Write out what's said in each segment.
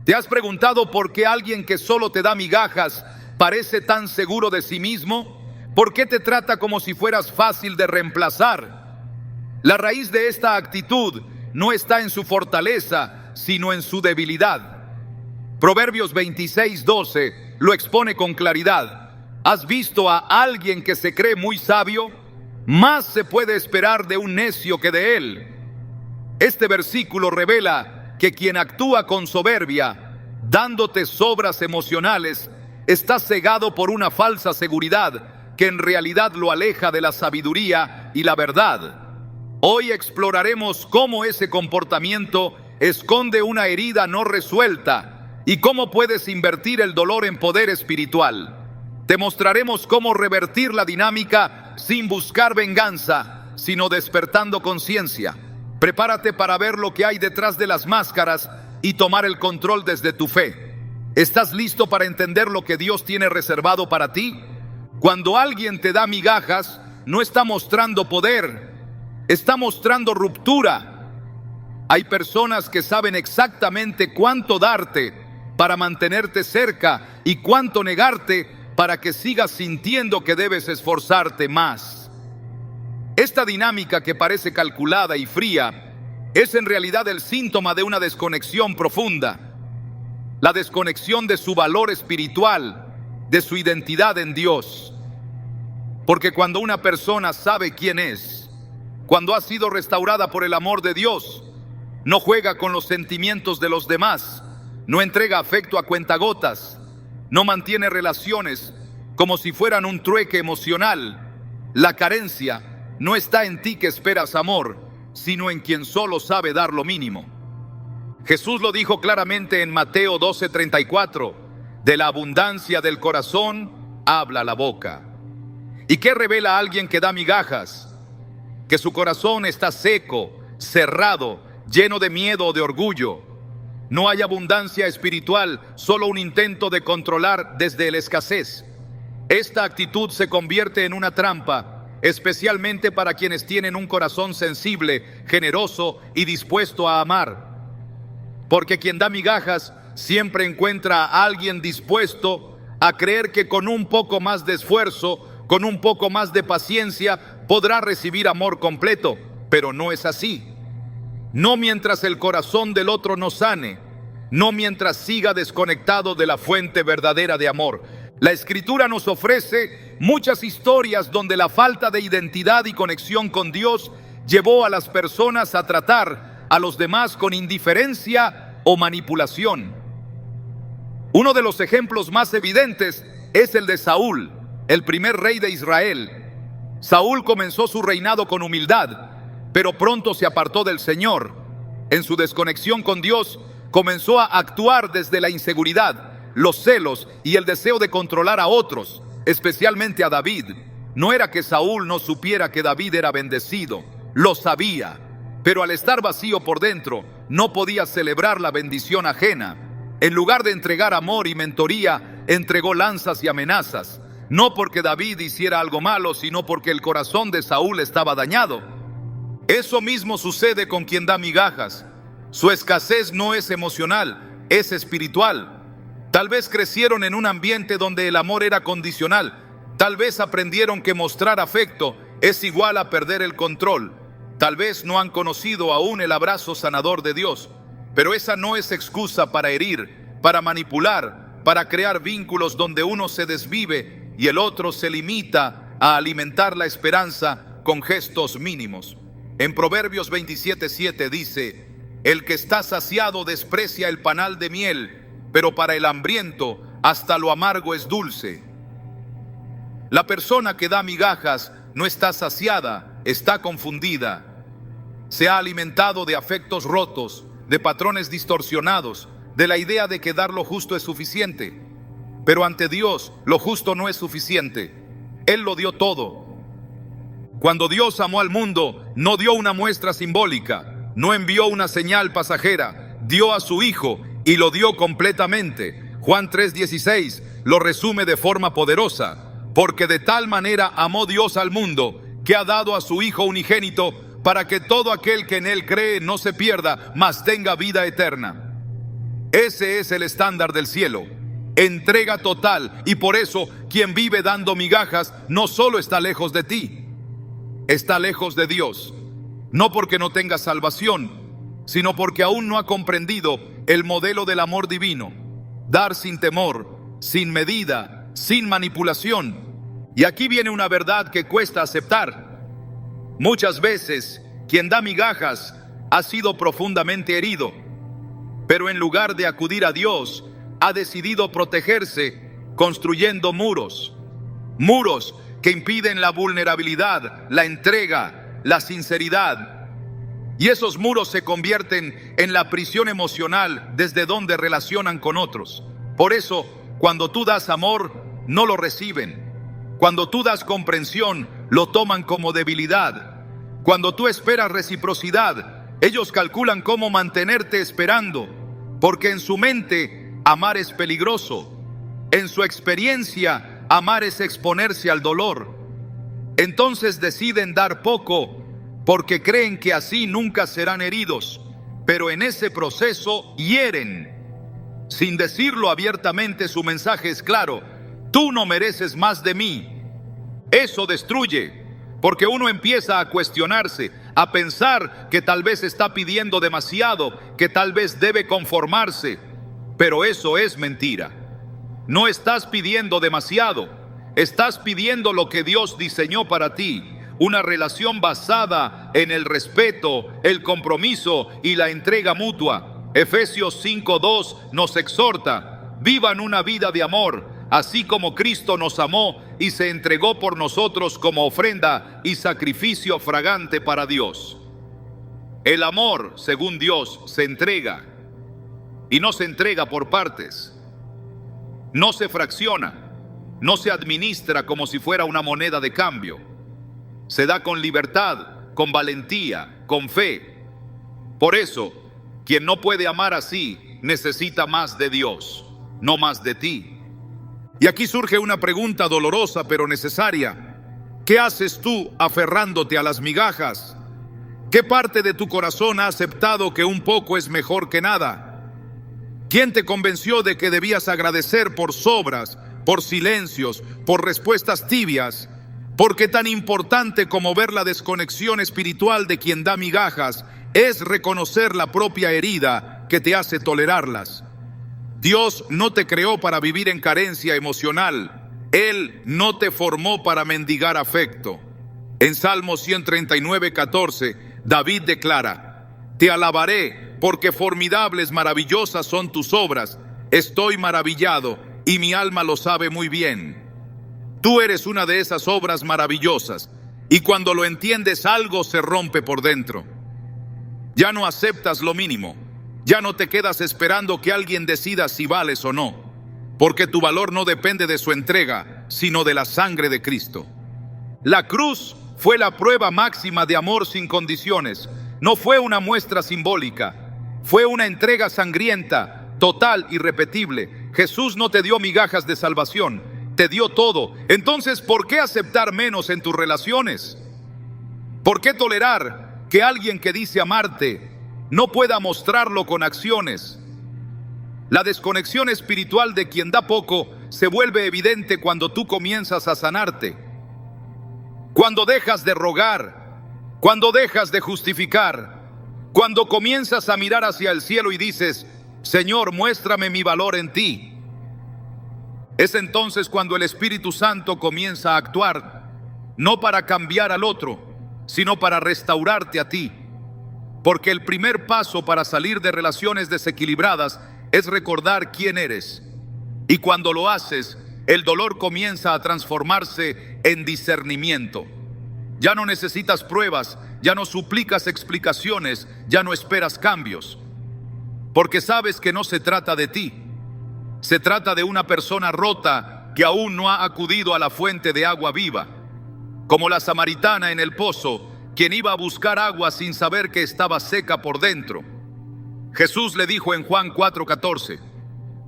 ¿Te has preguntado por qué alguien que solo te da migajas parece tan seguro de sí mismo? ¿Por qué te trata como si fueras fácil de reemplazar? La raíz de esta actitud no está en su fortaleza, sino en su debilidad. Proverbios 26:12 lo expone con claridad. ¿Has visto a alguien que se cree muy sabio? Más se puede esperar de un necio que de él. Este versículo revela que quien actúa con soberbia, dándote sobras emocionales, está cegado por una falsa seguridad que en realidad lo aleja de la sabiduría y la verdad. Hoy exploraremos cómo ese comportamiento esconde una herida no resuelta y cómo puedes invertir el dolor en poder espiritual. Te mostraremos cómo revertir la dinámica sin buscar venganza, sino despertando conciencia. Prepárate para ver lo que hay detrás de las máscaras y tomar el control desde tu fe. ¿Estás listo para entender lo que Dios tiene reservado para ti? Cuando alguien te da migajas, no está mostrando poder, está mostrando ruptura. Hay personas que saben exactamente cuánto darte para mantenerte cerca y cuánto negarte para que sigas sintiendo que debes esforzarte más. Esta dinámica que parece calculada y fría es en realidad el síntoma de una desconexión profunda. La desconexión de su valor espiritual, de su identidad en Dios. Porque cuando una persona sabe quién es, cuando ha sido restaurada por el amor de Dios, no juega con los sentimientos de los demás, no entrega afecto a cuentagotas, no mantiene relaciones como si fueran un trueque emocional. La carencia no está en ti que esperas amor, sino en quien solo sabe dar lo mínimo. Jesús lo dijo claramente en Mateo 12:34, de la abundancia del corazón habla la boca. ¿Y qué revela a alguien que da migajas? Que su corazón está seco, cerrado, lleno de miedo o de orgullo. No hay abundancia espiritual, solo un intento de controlar desde la escasez. Esta actitud se convierte en una trampa, especialmente para quienes tienen un corazón sensible, generoso y dispuesto a amar. Porque quien da migajas siempre encuentra a alguien dispuesto a creer que con un poco más de esfuerzo, con un poco más de paciencia, podrá recibir amor completo. Pero no es así. No mientras el corazón del otro no sane, no mientras siga desconectado de la fuente verdadera de amor. La Escritura nos ofrece muchas historias donde la falta de identidad y conexión con Dios llevó a las personas a tratar a los demás con indiferencia o manipulación. Uno de los ejemplos más evidentes es el de Saúl, el primer rey de Israel. Saúl comenzó su reinado con humildad, pero pronto se apartó del Señor. En su desconexión con Dios, comenzó a actuar desde la inseguridad, los celos y el deseo de controlar a otros, especialmente a David. No era que Saúl no supiera que David era bendecido, lo sabía, pero al estar vacío por dentro, no podía celebrar la bendición ajena. En lugar de entregar amor y mentoría, entregó lanzas y amenazas, no porque David hiciera algo malo, sino porque el corazón de Saúl estaba dañado. Eso mismo sucede con quien da migajas. Su escasez no es emocional, es espiritual. Tal vez crecieron en un ambiente donde el amor era condicional. Tal vez aprendieron que mostrar afecto es igual a perder el control. Tal vez no han conocido aún el abrazo sanador de Dios. Pero esa no es excusa para herir, para manipular, para crear vínculos donde uno se desvive y el otro se limita a alimentar la esperanza con gestos mínimos. En Proverbios 27:7 dice: el que está saciado desprecia el panal de miel, pero para el hambriento hasta lo amargo es dulce. La persona que da migajas no está saciada, está confundida. Se ha alimentado de afectos rotos, de patrones distorsionados, de la idea de que dar lo justo es suficiente. Pero ante Dios, lo justo no es suficiente. Él lo dio todo. Cuando Dios amó al mundo, no dio una muestra simbólica, no envió una señal pasajera, dio a su Hijo y lo dio completamente. Juan 3:16 lo resume de forma poderosa: porque de tal manera amó Dios al mundo, que ha dado a su Hijo unigénito, para que todo aquel que en él cree no se pierda, mas tenga vida eterna. Ese es el estándar del cielo. Entrega total. Y por eso, quien vive dando migajas no solo está lejos de ti, está lejos de Dios. No porque no tenga salvación, sino porque aún no ha comprendido el modelo del amor divino. Dar sin temor, sin medida, sin manipulación. Y aquí viene una verdad que cuesta aceptar. Muchas veces, quien da migajas ha sido profundamente herido, pero en lugar de acudir a Dios, ha decidido protegerse construyendo muros. Muros que impiden la vulnerabilidad, la entrega, la sinceridad. Y esos muros se convierten en la prisión emocional desde donde relacionan con otros. Por eso, cuando tú das amor, no lo reciben. Cuando tú das comprensión, lo toman como debilidad. Cuando tú esperas reciprocidad, ellos calculan cómo mantenerte esperando, porque en su mente, amar es peligroso. En su experiencia, amar es exponerse al dolor. Entonces deciden dar poco, porque creen que así nunca serán heridos, pero en ese proceso hieren. Sin decirlo abiertamente, su mensaje es claro: tú no mereces más de mí. Eso destruye, porque uno empieza a cuestionarse, a pensar que tal vez está pidiendo demasiado, que tal vez debe conformarse. Pero eso es mentira. No estás pidiendo demasiado, estás pidiendo lo que Dios diseñó para ti. Una relación basada en el respeto, el compromiso y la entrega mutua. Efesios 5:2 nos exhorta: vivan una vida de amor, así como Cristo nos amó y se entregó por nosotros como ofrenda y sacrificio fragante para Dios. El amor, según Dios, se entrega, y no se entrega por partes. No se fracciona, no se administra como si fuera una moneda de cambio. Se da con libertad, con valentía, con fe. Por eso, quien no puede amar así necesita más de Dios, no más de ti. Y aquí surge una pregunta dolorosa pero necesaria. ¿Qué haces tú aferrándote a las migajas? ¿Qué parte de tu corazón ha aceptado que un poco es mejor que nada? ¿Quién te convenció de que debías agradecer por sobras, por silencios, por respuestas tibias? Porque tan importante como ver la desconexión espiritual de quien da migajas es reconocer la propia herida que te hace tolerarlas. Dios no te creó para vivir en carencia emocional. Él no te formó para mendigar afecto. En Salmo 139:14, David declara: te alabaré porque formidables, maravillosas son tus obras. Estoy maravillado y mi alma lo sabe muy bien. Tú eres una de esas obras maravillosas, y cuando lo entiendes, algo se rompe por dentro. Ya no aceptas lo mínimo, ya no te quedas esperando que alguien decida si vales o no, porque tu valor no depende de su entrega, sino de la sangre de Cristo. La cruz fue la prueba máxima de amor sin condiciones. No fue una muestra simbólica, fue una entrega sangrienta, total, irrepetible. Jesús no te dio migajas de salvación, te dio todo. Entonces, ¿por qué aceptar menos en tus relaciones? ¿Por qué tolerar que alguien que dice amarte no pueda mostrarlo con acciones? La desconexión espiritual de quien da poco se vuelve evidente cuando tú comienzas a sanarte. Cuando dejas de rogar, cuando dejas de justificar, cuando comienzas a mirar hacia el cielo y dices: Señor, muéstrame mi valor en ti. Es entonces cuando el Espíritu Santo comienza a actuar, no para cambiar al otro, sino para restaurarte a ti. Porque el primer paso para salir de relaciones desequilibradas es recordar quién eres. Y cuando lo haces, el dolor comienza a transformarse en discernimiento. Ya no necesitas pruebas, ya no suplicas explicaciones, ya no esperas cambios. Porque sabes que no se trata de ti. Se trata de una persona rota que aún no ha acudido a la fuente de agua viva. Como la samaritana en el pozo, quien iba a buscar agua sin saber que estaba seca por dentro. Jesús le dijo en Juan 4:14: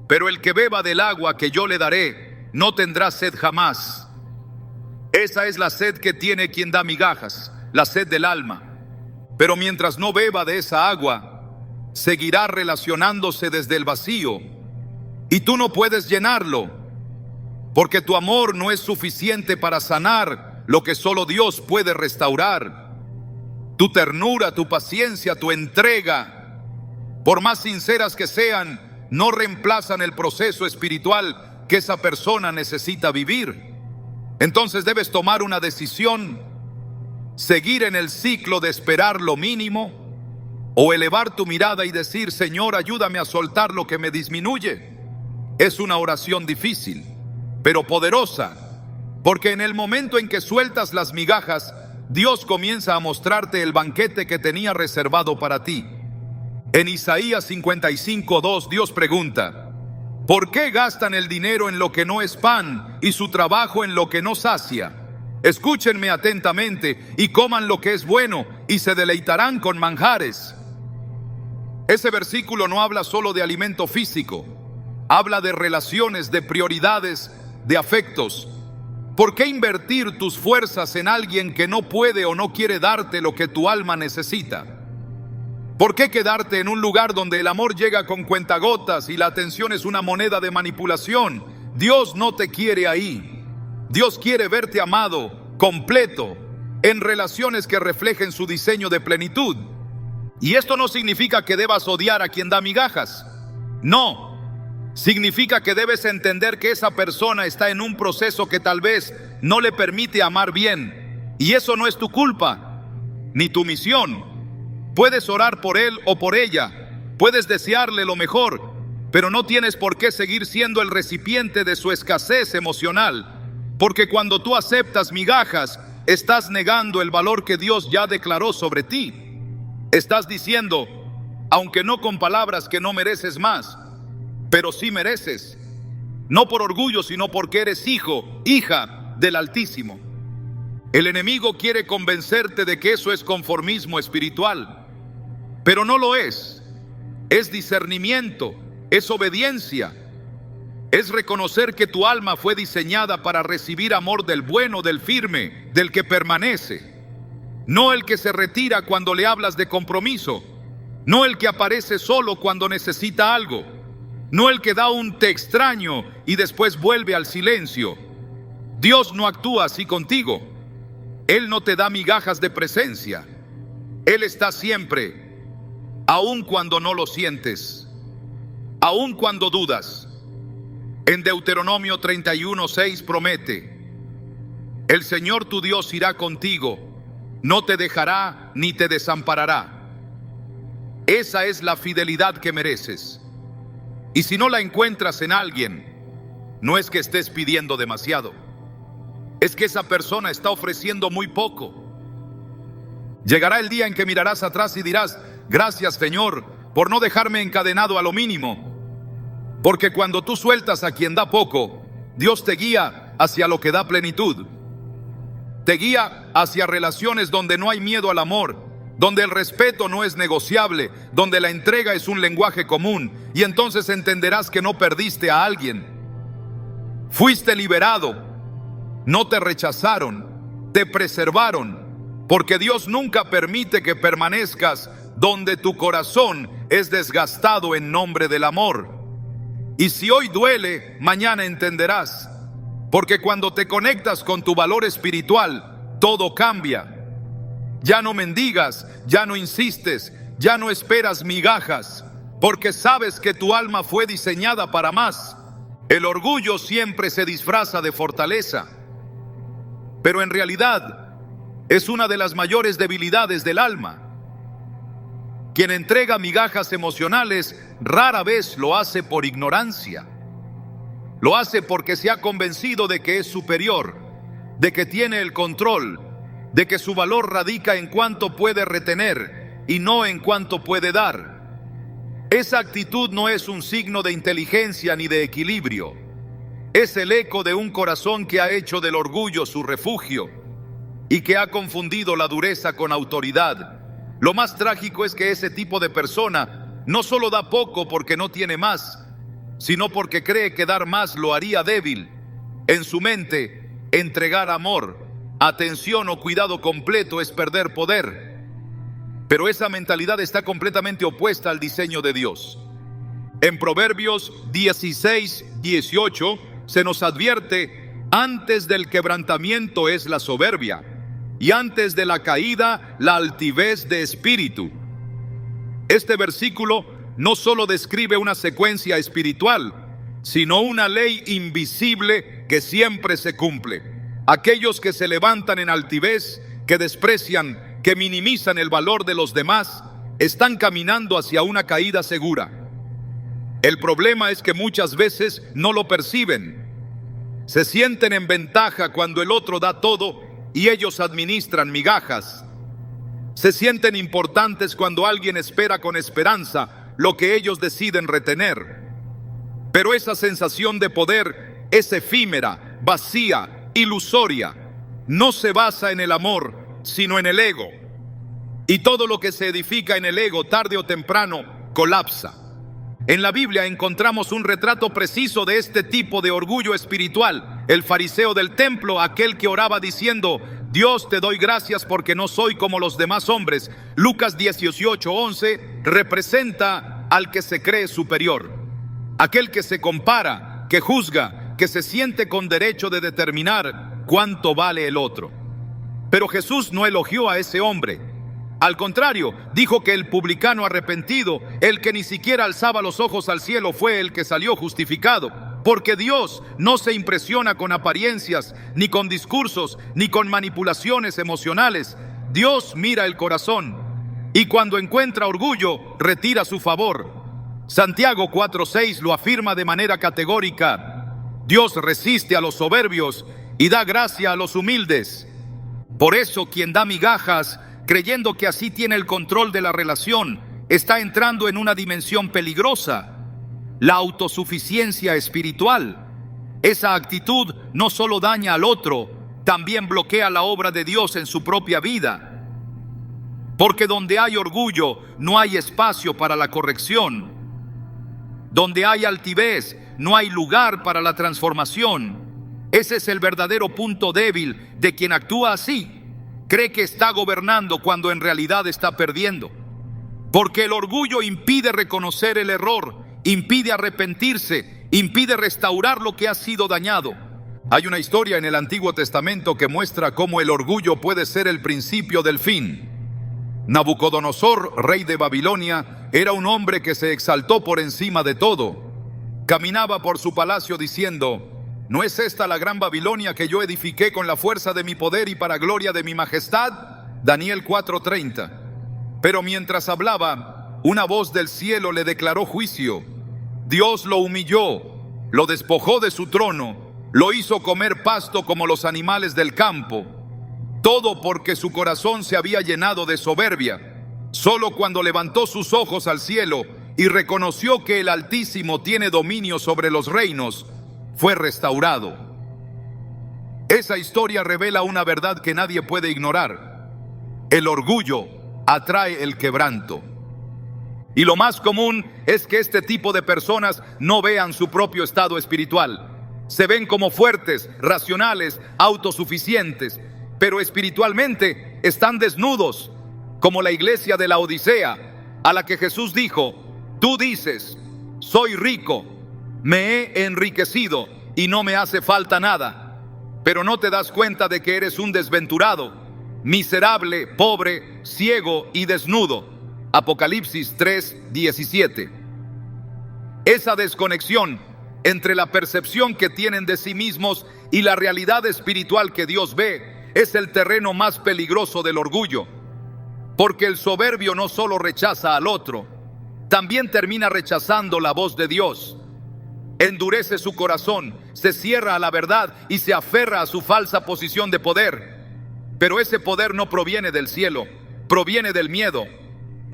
pero el que beba del agua que yo le daré, no tendrá sed jamás. Esa es la sed que tiene quien da migajas, la sed del alma. Pero mientras no beba de esa agua, seguirá relacionándose desde el vacío y tú no puedes llenarlo, porque tu amor no es suficiente para sanar lo que solo Dios puede restaurar. Tu ternura, tu paciencia, tu entrega, por más sinceras que sean, no reemplazan el proceso espiritual que esa persona necesita vivir. Entonces debes tomar una decisión: seguir en el ciclo de esperar lo mínimo, o elevar tu mirada y decir: Señor, ayúdame a soltar lo que me disminuye. Es una oración difícil, pero poderosa, porque en el momento en que sueltas las migajas, Dios comienza a mostrarte el banquete que tenía reservado para ti. En Isaías 55:2, Dios pregunta: ¿por qué gastan el dinero en lo que no es pan y su trabajo en lo que no sacia? Escúchenme atentamente y coman lo que es bueno y se deleitarán con manjares. Ese versículo no habla solo de alimento físico, habla de relaciones, de prioridades, de afectos. ¿Por qué invertir tus fuerzas en alguien que no puede o no quiere darte lo que tu alma necesita? ¿Por qué quedarte en un lugar donde el amor llega con cuentagotas y la atención es una moneda de manipulación? Dios no te quiere ahí. Dios quiere verte amado, completo, en relaciones que reflejen su diseño de plenitud. Y esto no significa que debas odiar a quien da migajas. No. Significa que debes entender que esa persona está en un proceso que tal vez no le permite amar bien. Y eso no es tu culpa, ni tu misión. Puedes orar por él o por ella, puedes desearle lo mejor, pero no tienes por qué seguir siendo el recipiente de su escasez emocional, porque cuando tú aceptas migajas, estás negando el valor que Dios ya declaró sobre ti. Estás diciendo, aunque no con palabras, que no mereces más, pero sí mereces, no por orgullo, sino porque eres hijo, hija del Altísimo. El enemigo quiere convencerte de que eso es conformismo espiritual, pero no lo es. Es discernimiento, es obediencia, es reconocer que tu alma fue diseñada para recibir amor del bueno, del firme, del que permanece. No el que se retira cuando le hablas de compromiso, no el que aparece solo cuando necesita algo, no el que da un te extraño y después vuelve al silencio. Dios no actúa así contigo. Él no te da migajas de presencia. Él está siempre, aun cuando no lo sientes, aun cuando dudas. En Deuteronomio 31:6 promete: el Señor tu Dios irá contigo, no te dejará ni te desamparará. Esa es la fidelidad que mereces. Y si no la encuentras en alguien, no es que estés pidiendo demasiado, es que esa persona está ofreciendo muy poco. Llegará el día en que mirarás atrás y dirás: gracias, Señor, por no dejarme encadenado a lo mínimo. Porque cuando tú sueltas a quien da poco, Dios te guía hacia lo que da plenitud. Te guía hacia relaciones donde no hay miedo al amor, donde el respeto no es negociable, donde la entrega es un lenguaje común, y entonces entenderás que no perdiste a alguien. Fuiste liberado, no te rechazaron, te preservaron, porque Dios nunca permite que permanezcas donde tu corazón es desgastado en nombre del amor. Y si hoy duele, mañana entenderás, porque cuando te conectas con tu valor espiritual, todo cambia. Ya no mendigas, ya no insistes, ya no esperas migajas, porque sabes que tu alma fue diseñada para más. El orgullo siempre se disfraza de fortaleza, pero en realidad es una de las mayores debilidades del alma. Quien entrega migajas emocionales rara vez lo hace por ignorancia. Lo hace porque se ha convencido de que es superior, de que tiene el control, de que su valor radica en cuánto puede retener y no en cuánto puede dar. Esa actitud no es un signo de inteligencia ni de equilibrio. Es el eco de un corazón que ha hecho del orgullo su refugio y que ha confundido la dureza con autoridad. Lo más trágico es que ese tipo de persona no solo da poco porque no tiene más, sino porque cree que dar más lo haría débil. En su mente, entregar amor, atención o cuidado completo es perder poder. Pero esa mentalidad está completamente opuesta al diseño de Dios. En Proverbios 16:18 se nos advierte: antes del quebrantamiento es la soberbia, y antes de la caída la altivez de espíritu. Este versículo no solo describe una secuencia espiritual, sino una ley invisible que siempre se cumple. Aquellos que se levantan en altivez, que desprecian, que minimizan el valor de los demás, están caminando hacia una caída segura. El problema es que muchas veces no lo perciben. Se sienten en ventaja cuando el otro da todo y ellos administran migajas. Se sienten importantes cuando alguien espera con esperanza lo que ellos deciden retener. Pero esa sensación de poder es efímera, vacía, ilusoria. No se basa en el amor, sino en el ego. Y todo lo que se edifica en el ego, tarde o temprano, colapsa. En la Biblia encontramos un retrato preciso de este tipo de orgullo espiritual. El fariseo del templo, aquel que oraba diciendo: Dios, te doy gracias porque no soy como los demás hombres. Lucas 18:11 representa al que se cree superior, aquel que se compara, que juzga, que se siente con derecho de determinar cuánto vale el otro. Pero Jesús no elogió a ese hombre. Al contrario, dijo que el publicano arrepentido, el que ni siquiera alzaba los ojos al cielo, fue el que salió justificado. Porque Dios no se impresiona con apariencias, ni con discursos, ni con manipulaciones emocionales. Dios mira el corazón, y cuando encuentra orgullo, retira su favor. Santiago 4:6 lo afirma de manera categórica: Dios resiste a los soberbios y da gracia a los humildes. Por eso, quien da migajas, creyendo que así tiene el control de la relación, está entrando en una dimensión peligrosa: la autosuficiencia espiritual. Esa actitud no solo daña al otro, también bloquea la obra de Dios en su propia vida. Porque donde hay orgullo, no hay espacio para la corrección. Donde hay altivez, no hay lugar para la transformación. Ese es el verdadero punto débil de quien actúa así. Cree que está gobernando cuando en realidad está perdiendo. Porque el orgullo impide reconocer el error, impide arrepentirse, impide restaurar lo que ha sido dañado. Hay una historia en el Antiguo Testamento que muestra cómo el orgullo puede ser el principio del fin. Nabucodonosor, rey de Babilonia, era un hombre que se exaltó por encima de todo. Caminaba por su palacio diciendo: ¿no es esta la gran Babilonia que yo edifiqué con la fuerza de mi poder y para gloria de mi majestad? Daniel 4:30. Pero mientras hablaba, una voz del cielo le declaró juicio. Dios lo humilló, lo despojó de su trono, lo hizo comer pasto como los animales del campo. Todo porque su corazón se había llenado de soberbia. Solo cuando levantó sus ojos al cielo y reconoció que el Altísimo tiene dominio sobre los reinos, fue restaurado. Esa historia revela una verdad que nadie puede ignorar: el orgullo atrae el quebranto. Y lo más común es que este tipo de personas no vean su propio estado espiritual. Se ven como fuertes, racionales, autosuficientes, pero espiritualmente están desnudos, como la iglesia de la Odisea, a la que Jesús dijo: tú dices, soy rico, me he enriquecido y no me hace falta nada, pero no te das cuenta de que eres un desventurado, miserable, pobre, ciego y desnudo. Apocalipsis 3:17. Esa desconexión entre la percepción que tienen de sí mismos y la realidad espiritual que Dios ve es el terreno más peligroso del orgullo, porque el soberbio no solo rechaza al otro, también termina rechazando la voz de Dios. Endurece su corazón, se cierra a la verdad y se aferra a su falsa posición de poder. Pero ese poder no proviene del cielo, proviene del miedo.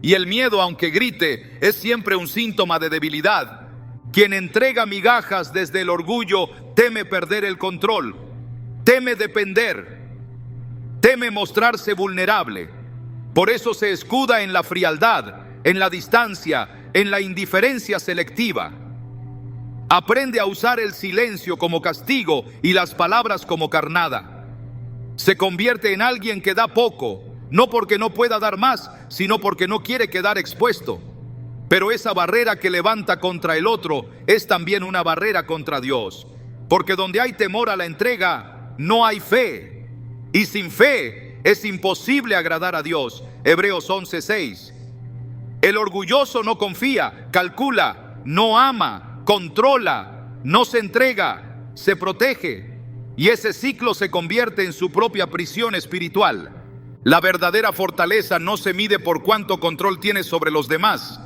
Y el miedo, aunque grite, es siempre un síntoma de debilidad. Quien entrega migajas desde el orgullo teme perder el control, teme depender, teme mostrarse vulnerable. Por eso se escuda en la frialdad, en la distancia, en la indiferencia selectiva. Aprende a usar el silencio como castigo y las palabras como carnada. Se convierte en alguien que da poco, no porque no pueda dar más, sino porque no quiere quedar expuesto. Pero esa barrera que levanta contra el otro es también una barrera contra Dios. Porque donde hay temor a la entrega, no hay fe. Y sin fe es imposible agradar a Dios. Hebreos 11:6. El orgulloso no confía, calcula, no ama, controla, no se entrega, se protege. Y ese ciclo se convierte en su propia prisión espiritual. La verdadera fortaleza no se mide por cuánto control tienes sobre los demás,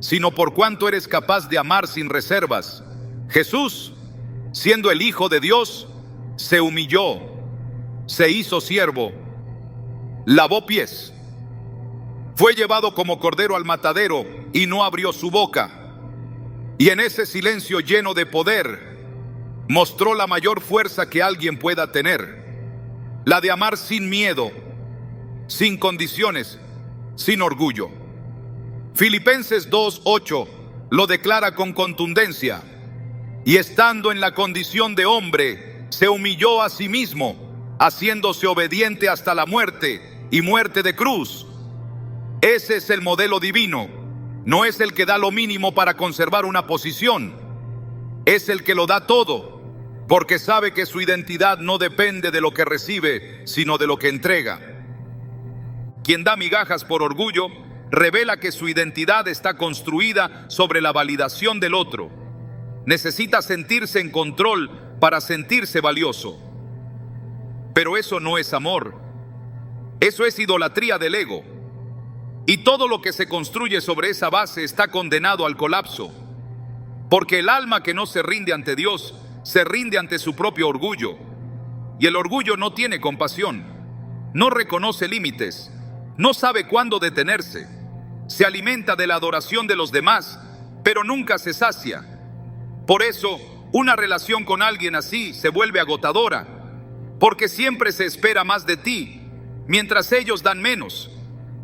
sino por cuánto eres capaz de amar sin reservas. Jesús, siendo el Hijo de Dios, se humilló, se hizo siervo, lavó pies, fue llevado como cordero al matadero y no abrió su boca. Y en ese silencio lleno de poder, mostró la mayor fuerza que alguien pueda tener, la de amar sin miedo, sin condiciones, sin orgullo. Filipenses 2:8 lo declara con contundencia. Y estando en la condición de hombre, se humilló a sí mismo, haciéndose obediente hasta la muerte y muerte de cruz. Ese es el modelo divino. No es el que da lo mínimo para conservar una posición. Es el que lo da todo, porque sabe que su identidad no depende de lo que recibe, sino de lo que entrega. Quien da migajas por orgullo, revela que su identidad está construida sobre la validación del otro. Necesita sentirse en control para sentirse valioso. Pero eso no es amor. Eso es idolatría del ego. Y todo lo que se construye sobre esa base está condenado al colapso. Porque el alma que no se rinde ante Dios, se rinde ante su propio orgullo. Y el orgullo no tiene compasión, no reconoce límites, no sabe cuándo detenerse. Se alimenta de la adoración de los demás, pero nunca se sacia. Por eso, una relación con alguien así se vuelve agotadora, porque siempre se espera más de ti, mientras ellos dan menos.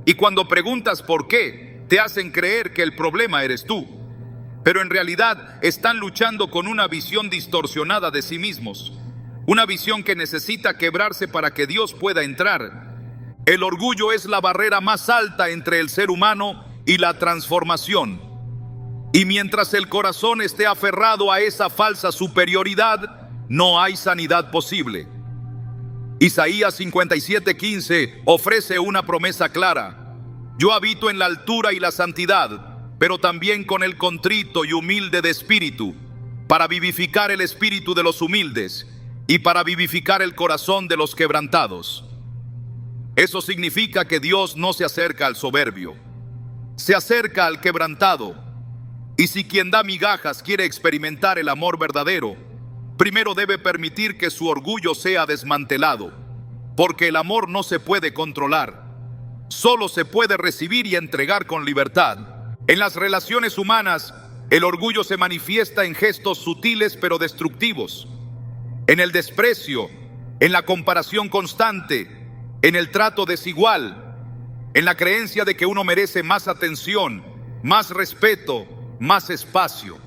Y cuando preguntas por qué, te hacen creer que el problema eres tú. Pero en realidad están luchando con una visión distorsionada de sí mismos, una visión que necesita quebrarse para que Dios pueda entrar. El orgullo es la barrera más alta entre el ser humano y la transformación. Y mientras el corazón esté aferrado a esa falsa superioridad, no hay sanidad posible. Isaías 57:15 ofrece una promesa clara. Yo habito en la altura y la santidad, pero también con el contrito y humilde de espíritu, para vivificar el espíritu de los humildes y para vivificar el corazón de los quebrantados. Eso significa que Dios no se acerca al soberbio, se acerca al quebrantado. Y si quien da migajas quiere experimentar el amor verdadero, primero debe permitir que su orgullo sea desmantelado, porque el amor no se puede controlar, solo se puede recibir y entregar con libertad. En las relaciones humanas, el orgullo se manifiesta en gestos sutiles pero destructivos, en el desprecio, en la comparación constante, en el trato desigual, en la creencia de que uno merece más atención, más respeto, más espacio.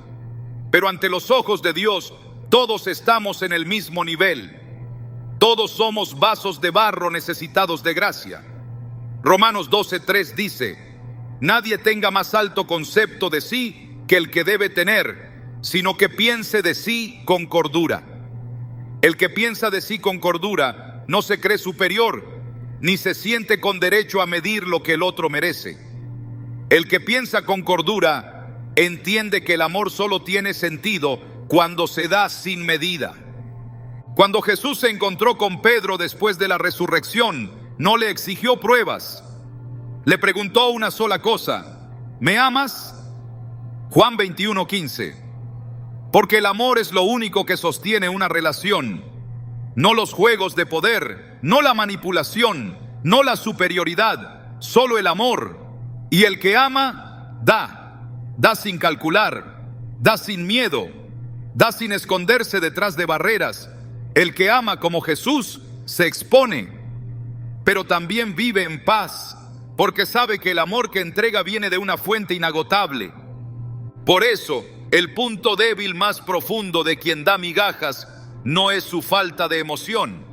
Pero ante los ojos de Dios, todos estamos en el mismo nivel. Todos somos vasos de barro necesitados de gracia. Romanos 12:3 dice: nadie tenga más alto concepto de sí que el que debe tener, sino que piense de sí con cordura. El que piensa de sí con cordura no se cree superior, ni se siente con derecho a medir lo que el otro merece. El que piensa con cordura entiende que el amor solo tiene sentido cuando se da sin medida. Cuando Jesús se encontró con Pedro después de la resurrección, no le exigió pruebas. Le preguntó una sola cosa: ¿me amas? Juan 21:15. Porque el amor es lo único que sostiene una relación. No los juegos de poder, no la manipulación, no la superioridad, solo el amor. Y el que ama, da sin calcular, da sin miedo, da sin esconderse detrás de barreras. El que ama como Jesús se expone, pero también vive en paz, porque sabe que el amor que entrega viene de una fuente inagotable. Por eso, el punto débil más profundo de quien da migajas no es su falta de emoción,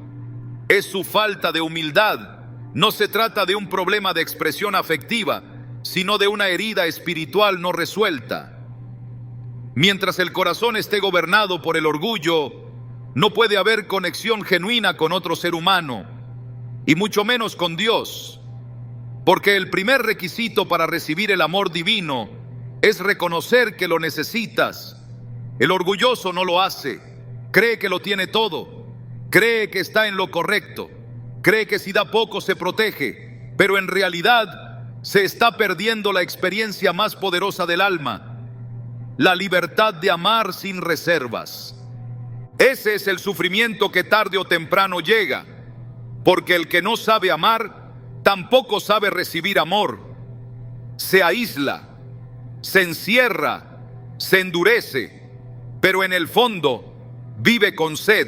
es su falta de humildad, No se trata de un problema de expresión afectiva, sino de una herida espiritual no resuelta. Mientras el corazón esté gobernado por el orgullo, no puede haber conexión genuina con otro ser humano, y mucho menos con Dios, porque el primer requisito para recibir el amor divino es reconocer que lo necesitas. El orgulloso no lo hace, cree que lo tiene todo, cree que está en lo correcto, cree que si da poco se protege, pero en realidad se está perdiendo la experiencia más poderosa del alma, la libertad de amar sin reservas. Ese es el sufrimiento que tarde o temprano llega, porque el que no sabe amar tampoco sabe recibir amor. Se aísla, se encierra, se endurece, pero en el fondo vive con sed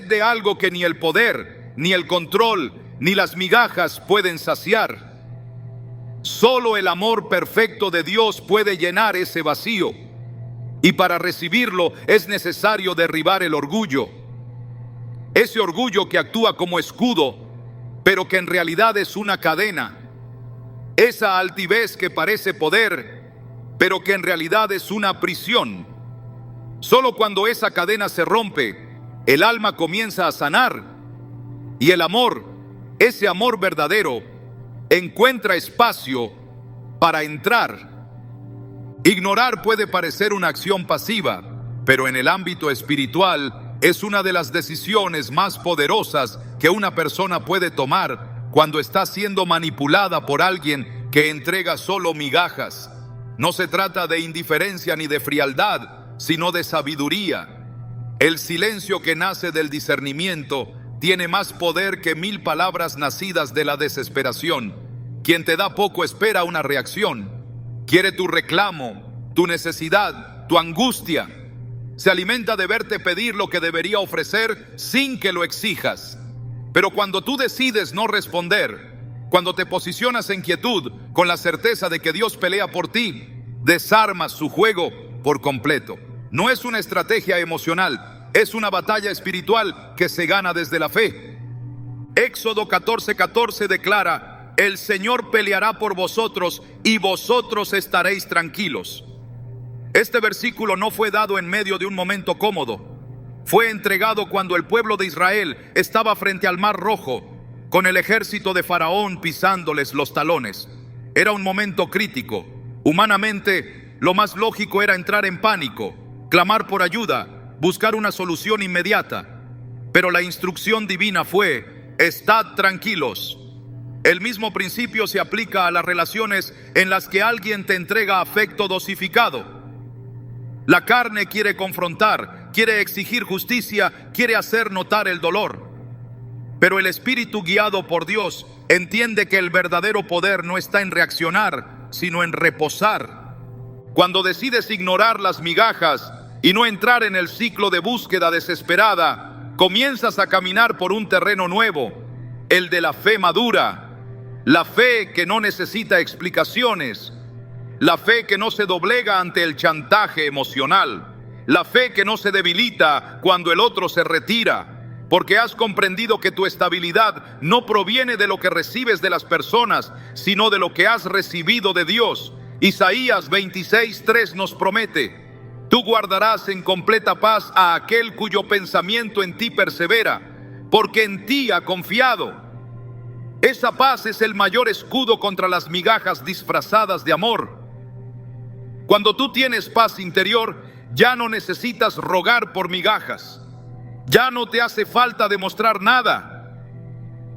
de algo que ni el poder, ni el control, ni las migajas pueden saciar. Solo el amor perfecto de Dios puede llenar ese vacío, y para recibirlo es necesario derribar el orgullo. Ese orgullo que actúa como escudo, pero que en realidad es una cadena. Esa altivez que parece poder, pero que en realidad es una prisión. Solo cuando esa cadena se rompe, el alma comienza a sanar, y el amor, ese amor verdadero, encuentra espacio para entrar. Ignorar puede parecer una acción pasiva, pero en el ámbito espiritual es una de las decisiones más poderosas que una persona puede tomar cuando está siendo manipulada por alguien que entrega solo migajas. No se trata de indiferencia ni de frialdad, sino de sabiduría. El silencio que nace del discernimiento tiene más poder que 1000 palabras nacidas de la desesperación. Quien te da poco espera una reacción. Quiere tu reclamo, tu necesidad, tu angustia. Se alimenta de verte pedir lo que debería ofrecer sin que lo exijas. Pero cuando tú decides no responder, cuando te posicionas en quietud con la certeza de que Dios pelea por ti, desarmas su juego por completo. No es una estrategia emocional, es una batalla espiritual que se gana desde la fe. Éxodo 14:14 declara: el Señor peleará por vosotros y vosotros estaréis tranquilos. Este versículo no fue dado en medio de un momento cómodo. Fue entregado cuando el pueblo de Israel estaba frente al Mar Rojo, con el ejército de Faraón pisándoles los talones. Era un momento crítico. Humanamente, lo más lógico era entrar en pánico, clamar por ayuda, buscar una solución inmediata. Pero la instrucción divina fue: estad tranquilos. El mismo principio se aplica a las relaciones en las que alguien te entrega afecto dosificado. La carne quiere confrontar, quiere exigir justicia, quiere hacer notar el dolor. Pero el espíritu guiado por Dios entiende que el verdadero poder no está en reaccionar, sino en reposar. Cuando decides ignorar las migajas y no entrar en el ciclo de búsqueda desesperada, comienzas a caminar por un terreno nuevo, el de la fe madura, la fe que no necesita explicaciones, la fe que no se doblega ante el chantaje emocional, la fe que no se debilita cuando el otro se retira, porque has comprendido que tu estabilidad no proviene de lo que recibes de las personas, sino de lo que has recibido de Dios. Isaías 26:3 nos promete: tú guardarás en completa paz a aquel cuyo pensamiento en ti persevera, porque en ti ha confiado. Esa paz es el mayor escudo contra las migajas disfrazadas de amor. Cuando tú tienes paz interior, ya no necesitas rogar por migajas. Ya no te hace falta demostrar nada.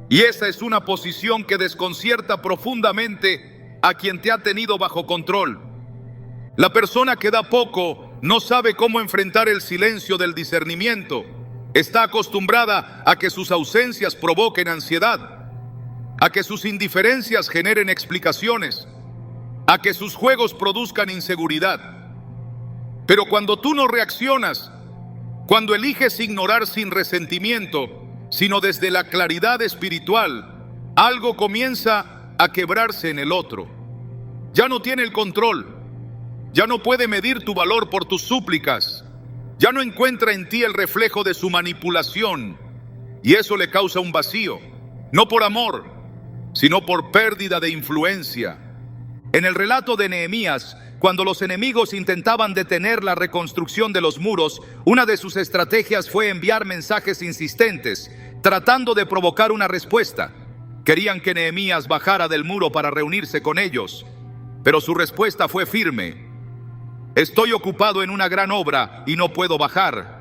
Y esa es una posición que desconcierta profundamente a quien te ha tenido bajo control. La persona que da poco no sabe cómo enfrentar el silencio del discernimiento. Está acostumbrada a que sus ausencias provoquen ansiedad, a que sus indiferencias generen explicaciones, a que sus juegos produzcan inseguridad. Pero cuando tú no reaccionas, cuando eliges ignorar sin resentimiento, sino desde la claridad espiritual, algo comienza a quebrarse en el otro. Ya no tiene el control, ya no puede medir tu valor por tus súplicas, ya no encuentra en ti el reflejo de su manipulación, y eso le causa un vacío. no por amor, sino por pérdida de influencia. En el relato de Nehemías, cuando los enemigos intentaban detener la reconstrucción de los muros, una de sus estrategias fue enviar mensajes insistentes, tratando de provocar una respuesta. Querían que Nehemías bajara del muro para reunirse con ellos, pero su respuesta fue firme: estoy ocupado en una gran obra y no puedo bajar.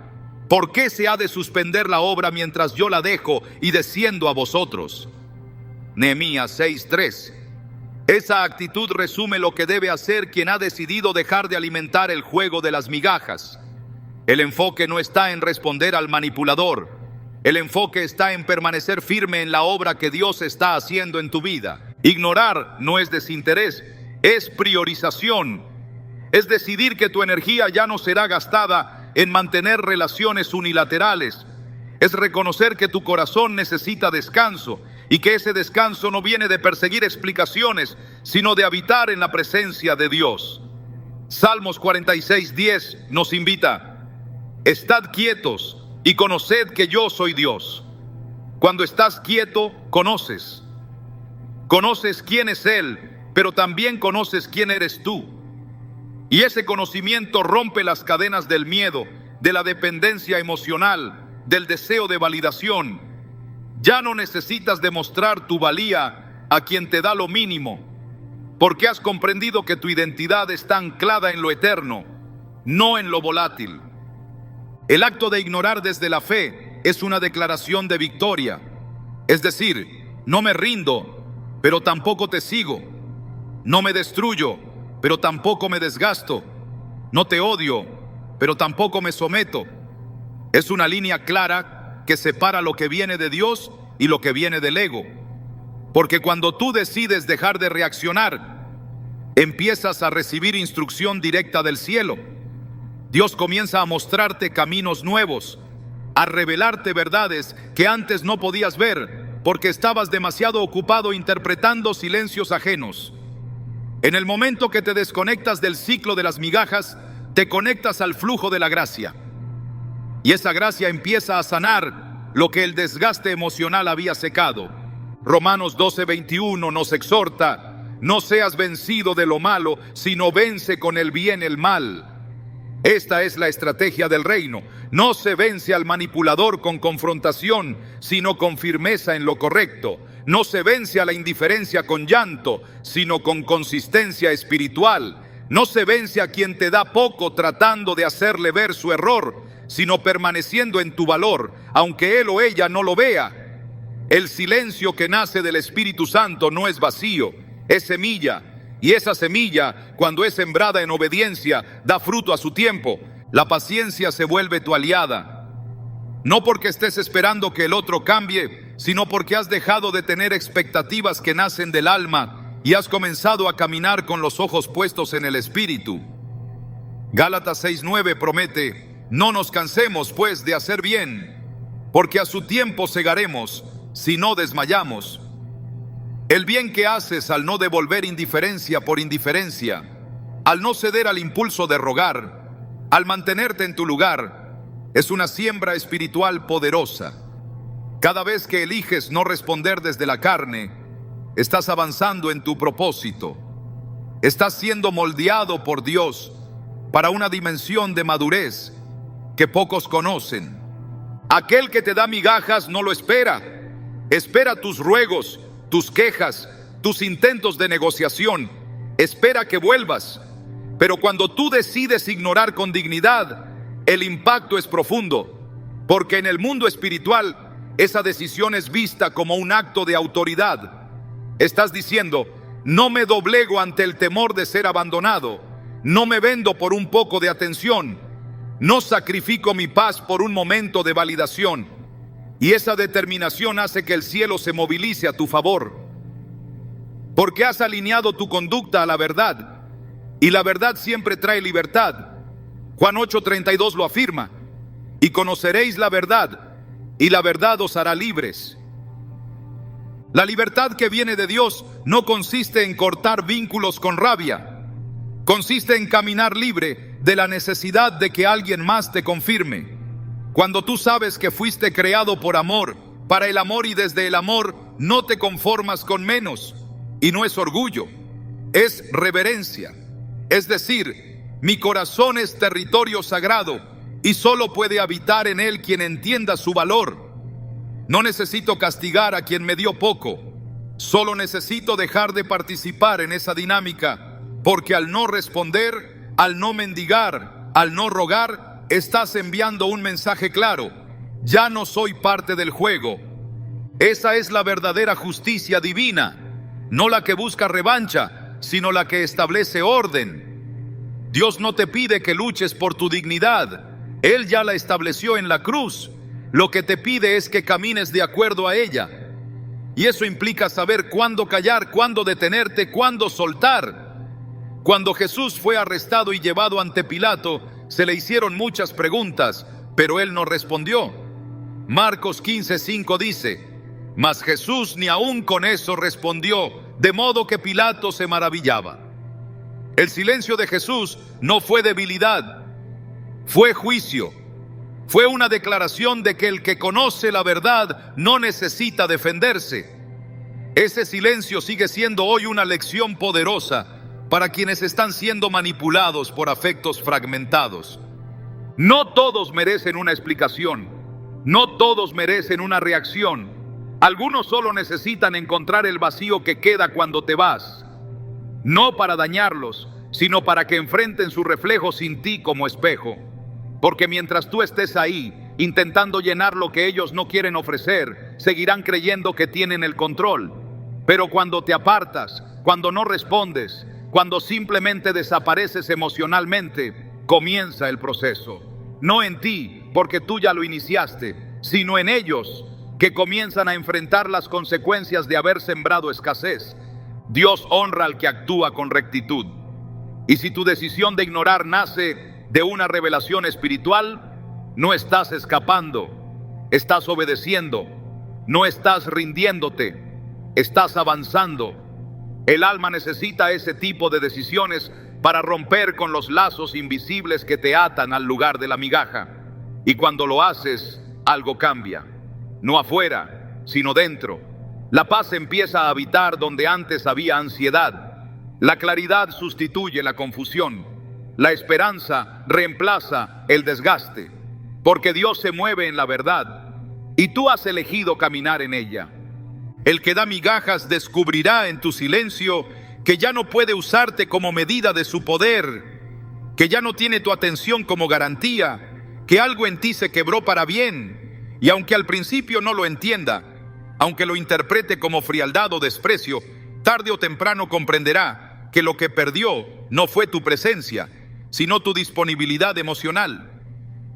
¿Por qué se ha de suspender la obra mientras yo la dejo y desciendo a vosotros? Nehemías 6:3. Esa actitud resume lo que debe hacer quien ha decidido dejar de alimentar el juego de las migajas. El enfoque no está en responder al manipulador. El enfoque está en permanecer firme en la obra que Dios está haciendo en tu vida. Ignorar no es desinterés, es priorización. Es decidir que tu energía ya no será gastada en mantener relaciones unilaterales. Es reconocer que tu corazón necesita descanso y que ese descanso no viene de perseguir explicaciones, sino de habitar en la presencia de Dios. Salmos 46:10 nos invita: estad quietos y conoced que yo soy Dios. Cuando estás quieto, conoces. Conoces quién es Él, pero también conoces quién eres tú. Y ese conocimiento rompe las cadenas del miedo, de la dependencia emocional, del deseo de validación. Ya no necesitas demostrar tu valía a quien te da lo mínimo, porque has comprendido que tu identidad está anclada en lo eterno, no en lo volátil. El acto de ignorar desde la fe es una declaración de victoria. Es decir, no me rindo, pero tampoco te sigo. No me destruyo, pero tampoco me desgasto. No te odio, pero tampoco me someto. Es una línea clara que separa lo que viene de Dios y lo que viene del ego. Porque cuando tú decides dejar de reaccionar, empiezas a recibir instrucción directa del cielo. Dios comienza a mostrarte caminos nuevos, a revelarte verdades que antes no podías ver, porque estabas demasiado ocupado interpretando silencios ajenos. En el momento que te desconectas del ciclo de las migajas, te conectas al flujo de la gracia. Y esa gracia empieza a sanar lo que el desgaste emocional había secado. Romanos 12:21 nos exhorta: no seas vencido de lo malo, sino vence con el bien el mal. Esta es la estrategia del reino. No se vence al manipulador con confrontación, sino con firmeza en lo correcto. No se vence a la indiferencia con llanto, sino con consistencia espiritual. No se vence a quien te da poco tratando de hacerle ver su error, sino permaneciendo en tu valor, aunque él o ella no lo vea. El silencio que nace del Espíritu Santo no es vacío, es semilla. Y esa semilla, cuando es sembrada en obediencia, da fruto a su tiempo. La paciencia se vuelve tu aliada. No porque estés esperando que el otro cambie, sino porque has dejado de tener expectativas que nacen del alma y has comenzado a caminar con los ojos puestos en el Espíritu. Gálatas 6:9 promete: no nos cansemos pues de hacer bien, porque a su tiempo segaremos, si no desmayamos. El bien que haces al no devolver indiferencia por indiferencia, al no ceder al impulso de rogar, al mantenerte en tu lugar, es una siembra espiritual poderosa. Cada vez que eliges no responder desde la carne, estás avanzando en tu propósito. Estás siendo moldeado por Dios para una dimensión de madurez que pocos conocen. Aquel que te da migajas no lo espera. Espera tus ruegos, tus quejas, tus intentos de negociación. Espera que vuelvas. Pero cuando tú decides ignorar con dignidad, el impacto es profundo, porque en el mundo espiritual esa decisión es vista como un acto de autoridad. Estás diciendo: no me doblego ante el temor de ser abandonado, no me vendo por un poco de atención, no sacrifico mi paz por un momento de validación. Y esa determinación hace que el cielo se movilice a tu favor, porque has alineado tu conducta a la verdad, y la verdad siempre trae libertad. Juan 8:32 lo afirma: y conoceréis la verdad, y la verdad os hará libres. La libertad que viene de Dios no consiste en cortar vínculos con rabia, consiste en caminar libre de la necesidad de que alguien más te confirme. Cuando tú sabes que fuiste creado por amor, para el amor y desde el amor, no te conformas con menos, y no es orgullo, es reverencia. Es decir, mi corazón es territorio sagrado y solo puede habitar en él quien entienda su valor. No necesito castigar a quien me dio poco, solo necesito dejar de participar en esa dinámica, porque al no responder, al no mendigar, al no rogar, estás enviando un mensaje claro: ya no soy parte del juego. Esa es la verdadera justicia divina, no la que busca revancha, sino la que establece orden. Dios no te pide que luches por tu dignidad, Él ya la estableció en la cruz. Lo que te pide es que camines de acuerdo a ella. Y eso implica saber cuándo callar, cuándo detenerte, cuándo soltar. Cuando Jesús fue arrestado y llevado ante Pilato, se le hicieron muchas preguntas, pero él no respondió. Marcos 15:5 dice: mas Jesús ni aún con eso respondió, de modo que Pilato se maravillaba. El silencio de Jesús no fue debilidad, fue juicio. Fue una declaración de que el que conoce la verdad no necesita defenderse. Ese silencio sigue siendo hoy una lección poderosa para quienes están siendo manipulados por afectos fragmentados. No todos merecen una explicación, no todos merecen una reacción. Algunos solo necesitan encontrar el vacío que queda cuando te vas, no para dañarlos, sino para que enfrenten su reflejo sin ti como espejo. Porque mientras tú estés ahí, intentando llenar lo que ellos no quieren ofrecer, seguirán creyendo que tienen el control. Pero cuando te apartas, cuando no respondes, cuando simplemente desapareces emocionalmente, comienza el proceso. No en ti, porque tú ya lo iniciaste, sino en ellos, que comienzan a enfrentar las consecuencias de haber sembrado escasez. Dios honra al que actúa con rectitud. Y si tu decisión de ignorar nace de una revelación espiritual, no estás escapando, estás obedeciendo, no estás rindiéndote, estás avanzando. El alma necesita ese tipo de decisiones para romper con los lazos invisibles que te atan al lugar de la migaja. Y cuando lo haces, algo cambia. No afuera, sino dentro. La paz empieza a habitar donde antes había ansiedad. La claridad sustituye la confusión. La esperanza reemplaza el desgaste. Porque Dios se mueve en la verdad y tú has elegido caminar en ella. El que da migajas descubrirá en tu silencio que ya no puede usarte como medida de su poder, que ya no tiene tu atención como garantía, que algo en ti se quebró para bien. Y aunque al principio no lo entienda, aunque lo interprete como frialdad o desprecio, tarde o temprano comprenderá que lo que perdió no fue tu presencia, sino tu disponibilidad emocional.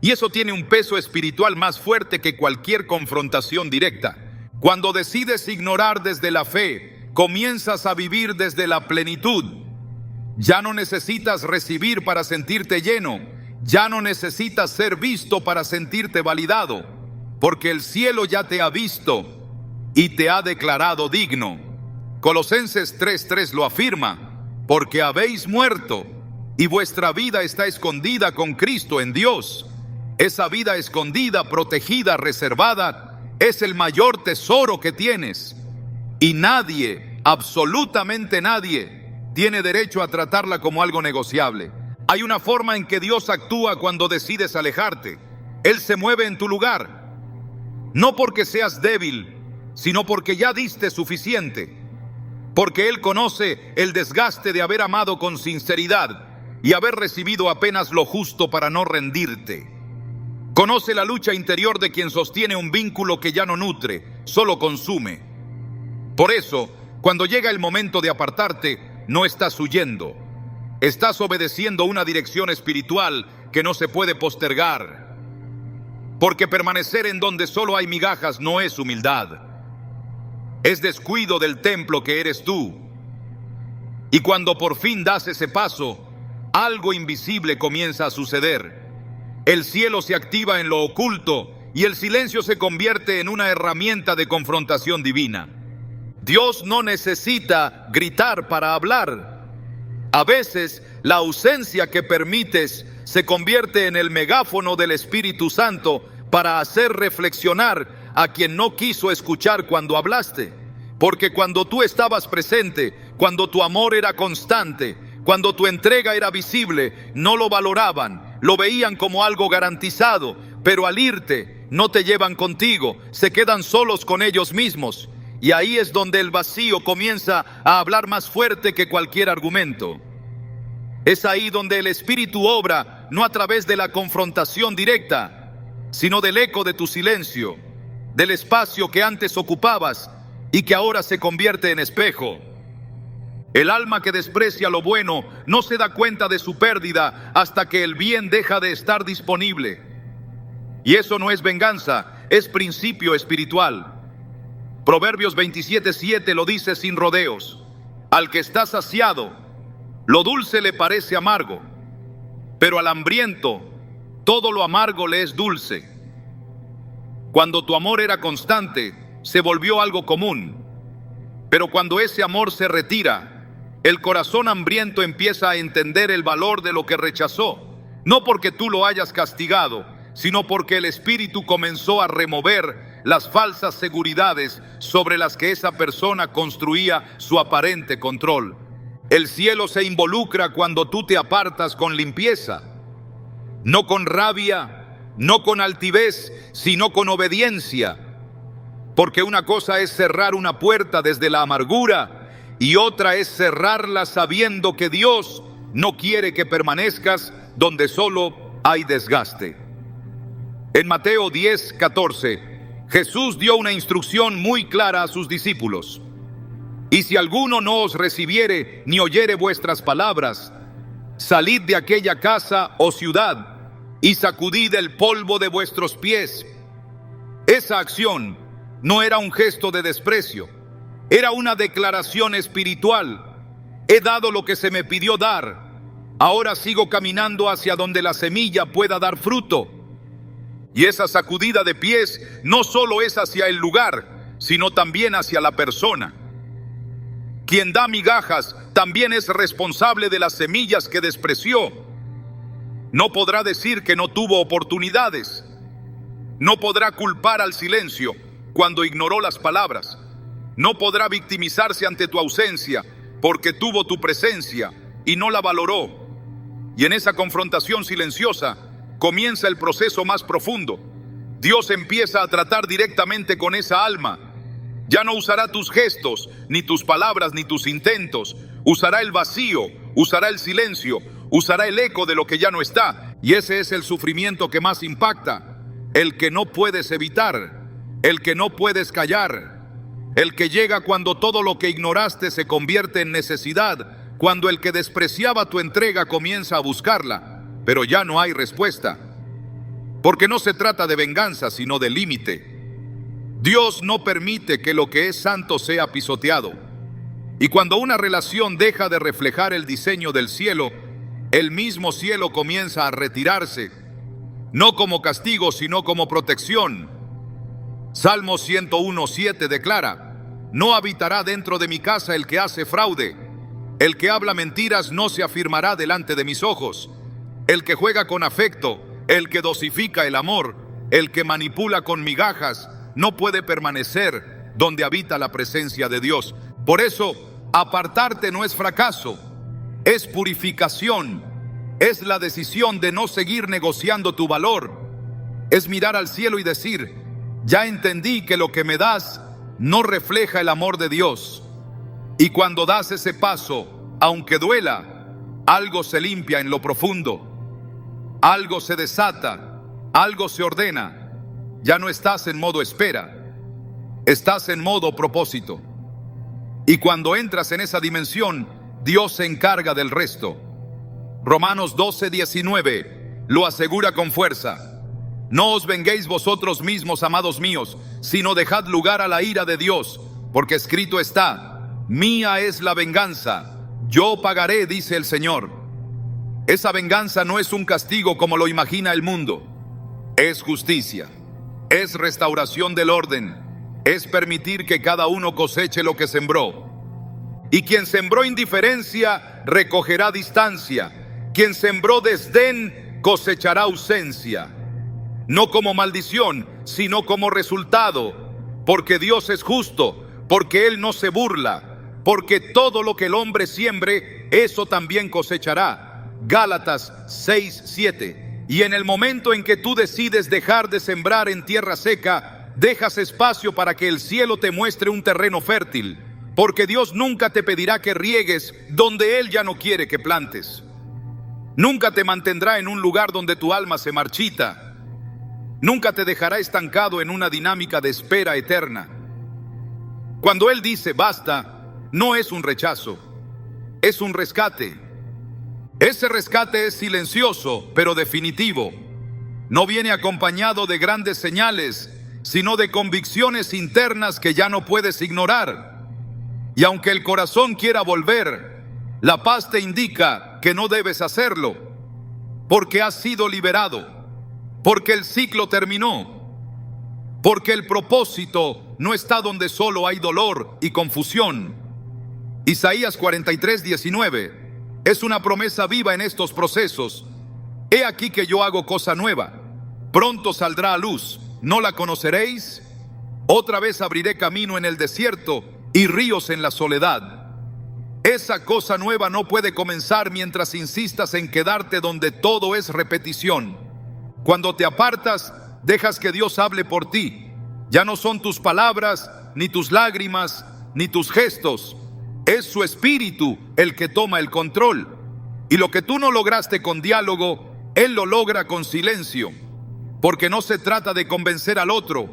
Y eso tiene un peso espiritual más fuerte que cualquier confrontación directa. Cuando decides ignorar desde la fe, comienzas a vivir desde la plenitud. Ya no necesitas recibir para sentirte lleno, ya no necesitas ser visto para sentirte validado. Porque el cielo ya te ha visto y te ha declarado digno. Colosenses 3:3 lo afirma: porque habéis muerto y vuestra vida está escondida con Cristo en Dios. Esa vida escondida, protegida, reservada, es el mayor tesoro que tienes. Y nadie, absolutamente nadie, tiene derecho a tratarla como algo negociable. Hay una forma en que Dios actúa cuando decides alejarte. Él se mueve en tu lugar. No porque seas débil, sino porque ya diste suficiente. Porque Él conoce el desgaste de haber amado con sinceridad y haber recibido apenas lo justo para no rendirte. Conoce la lucha interior de quien sostiene un vínculo que ya no nutre, solo consume. Por eso, cuando llega el momento de apartarte, no estás huyendo. Estás obedeciendo una dirección espiritual que no se puede postergar. Porque permanecer en donde solo hay migajas no es humildad. Es descuido del templo que eres tú. Y cuando por fin das ese paso, algo invisible comienza a suceder. El cielo se activa en lo oculto y el silencio se convierte en una herramienta de confrontación divina. Dios no necesita gritar para hablar. A veces, la ausencia que permites se convierte en el megáfono del Espíritu Santo para hacer reflexionar a quien no quiso escuchar cuando hablaste. Porque cuando tú estabas presente, cuando tu amor era constante, cuando tu entrega era visible, no lo valoraban, lo veían como algo garantizado, pero al irte, no te llevan contigo, se quedan solos con ellos mismos. Y ahí es donde el vacío comienza a hablar más fuerte que cualquier argumento. Es ahí donde el Espíritu obra, no a través de la confrontación directa, sino del eco de tu silencio, del espacio que antes ocupabas y que ahora se convierte en espejo. El alma que desprecia lo bueno no se da cuenta de su pérdida hasta que el bien deja de estar disponible. Y eso no es venganza, es principio espiritual. Proverbios 27:7 lo dice sin rodeos. Al que está saciado, lo dulce le parece amargo, pero al hambriento, todo lo amargo le es dulce. Cuando tu amor era constante, se volvió algo común. Pero cuando ese amor se retira, el corazón hambriento empieza a entender el valor de lo que rechazó, no porque tú lo hayas castigado, sino porque el Espíritu comenzó a remover las falsas seguridades sobre las que esa persona construía su aparente control. El cielo se involucra cuando tú te apartas con limpieza, no con rabia, no con altivez, sino con obediencia. Porque una cosa es cerrar una puerta desde la amargura y otra es cerrarla sabiendo que Dios no quiere que permanezcas donde solo hay desgaste. En Mateo 10:14, Jesús dio una instrucción muy clara a sus discípulos. Y si alguno no os recibiere ni oyere vuestras palabras, salid de aquella casa o ciudad y sacudid el polvo de vuestros pies. Esa acción no era un gesto de desprecio, era una declaración espiritual. He dado lo que se me pidió dar, ahora sigo caminando hacia donde la semilla pueda dar fruto. Y esa sacudida de pies no solo es hacia el lugar, sino también hacia la persona. Quien da migajas también es responsable de las semillas que despreció. No podrá decir que no tuvo oportunidades. No podrá culpar al silencio cuando ignoró las palabras. No podrá victimizarse ante tu ausencia porque tuvo tu presencia y no la valoró. Y en esa confrontación silenciosa comienza el proceso más profundo. Dios empieza a tratar directamente con esa alma. Ya no usará tus gestos, ni tus palabras, ni tus intentos. Usará el vacío, usará el silencio, usará el eco de lo que ya no está. Y ese es el sufrimiento que más impacta. El que no puedes evitar, el que no puedes callar, el que llega cuando todo lo que ignoraste se convierte en necesidad, cuando el que despreciaba tu entrega comienza a buscarla, pero ya no hay respuesta. Porque no se trata de venganza, sino de límite. Dios no permite que lo que es santo sea pisoteado. Y cuando una relación deja de reflejar el diseño del cielo, el mismo cielo comienza a retirarse, no como castigo, sino como protección. Salmo 101:7 declara: no habitará dentro de mi casa el que hace fraude. El que habla mentiras no se afirmará delante de mis ojos. El que juega con afecto, el que dosifica el amor, el que manipula con migajas, no puede permanecer donde habita la presencia de Dios. Por eso, apartarte no es fracaso, es purificación, es la decisión de no seguir negociando tu valor, es mirar al cielo y decir: ya entendí que lo que me das no refleja el amor de Dios. Y cuando das ese paso, aunque duela, algo se limpia en lo profundo, algo se desata, algo se ordena. Ya no estás en modo espera, estás en modo propósito. Y cuando entras en esa dimensión, Dios se encarga del resto. Romanos 12:19 lo asegura con fuerza: no os venguéis vosotros mismos, amados míos, sino dejad lugar a la ira de Dios, porque escrito está: mía es la venganza, yo pagaré, dice el Señor. Esa venganza no es un castigo como lo imagina el mundo, es justicia. Es restauración del orden, es permitir que cada uno coseche lo que sembró. Y quien sembró indiferencia, recogerá distancia. Quien sembró desdén, cosechará ausencia. No como maldición, sino como resultado, porque Dios es justo, porque Él no se burla, porque todo lo que el hombre siembre, eso también cosechará. Gálatas 6:7. Y en el momento en que tú decides dejar de sembrar en tierra seca, dejas espacio para que el cielo te muestre un terreno fértil, porque Dios nunca te pedirá que riegues donde Él ya no quiere que plantes. Nunca te mantendrá en un lugar donde tu alma se marchita. Nunca te dejará estancado en una dinámica de espera eterna. Cuando Él dice basta, no es un rechazo, es un rescate. Ese rescate es silencioso, pero definitivo. No viene acompañado de grandes señales, sino de convicciones internas que ya no puedes ignorar. Y aunque el corazón quiera volver, la paz te indica que no debes hacerlo, porque has sido liberado, porque el ciclo terminó, porque el propósito no está donde solo hay dolor y confusión. Isaías 43:19 es una promesa viva en estos procesos. He aquí que yo hago cosa nueva, pronto saldrá a luz, ¿no la conoceréis? Otra vez abriré camino en el desierto y ríos en la soledad. Esa cosa nueva no puede comenzar mientras insistas en quedarte donde todo es repetición. Cuando te apartas, dejas que Dios hable por ti. Ya no son tus palabras, ni tus lágrimas, ni tus gestos. Es su espíritu el que toma el control. Y lo que tú no lograste con diálogo, Él lo logra con silencio. Porque no se trata de convencer al otro,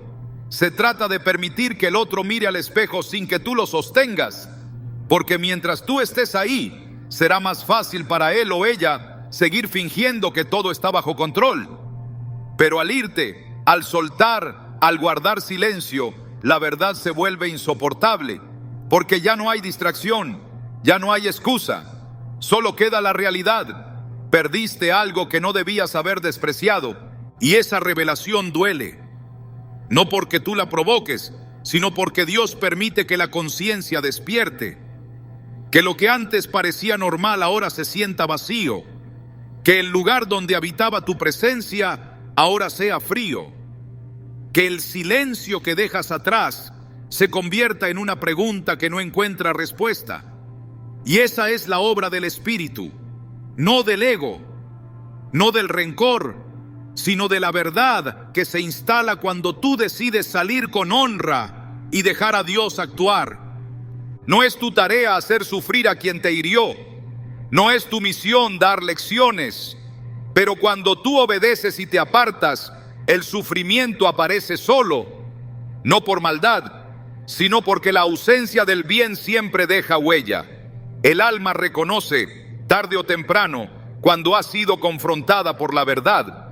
se trata de permitir que el otro mire al espejo sin que tú lo sostengas. Porque mientras tú estés ahí, será más fácil para él o ella seguir fingiendo que todo está bajo control. Pero al irte, al soltar, al guardar silencio, la verdad se vuelve insoportable. Porque ya no hay distracción, ya no hay excusa, solo queda la realidad. Perdiste algo que no debías haber despreciado, y esa revelación duele. No porque tú la provoques, sino porque Dios permite que la conciencia despierte. Que lo que antes parecía normal ahora se sienta vacío. Que el lugar donde habitaba tu presencia ahora sea frío. Que el silencio que dejas atrás se convierta en una pregunta que no encuentra respuesta. Y esa es la obra del Espíritu, no del ego, no del rencor, sino de la verdad que se instala cuando tú decides salir con honra y dejar a Dios actuar. No es tu tarea hacer sufrir a quien te hirió, no es tu misión dar lecciones, pero cuando tú obedeces y te apartas, el sufrimiento aparece solo, no por maldad, sino porque la ausencia del bien siempre deja huella. El alma reconoce, tarde o temprano, cuando ha sido confrontada por la verdad.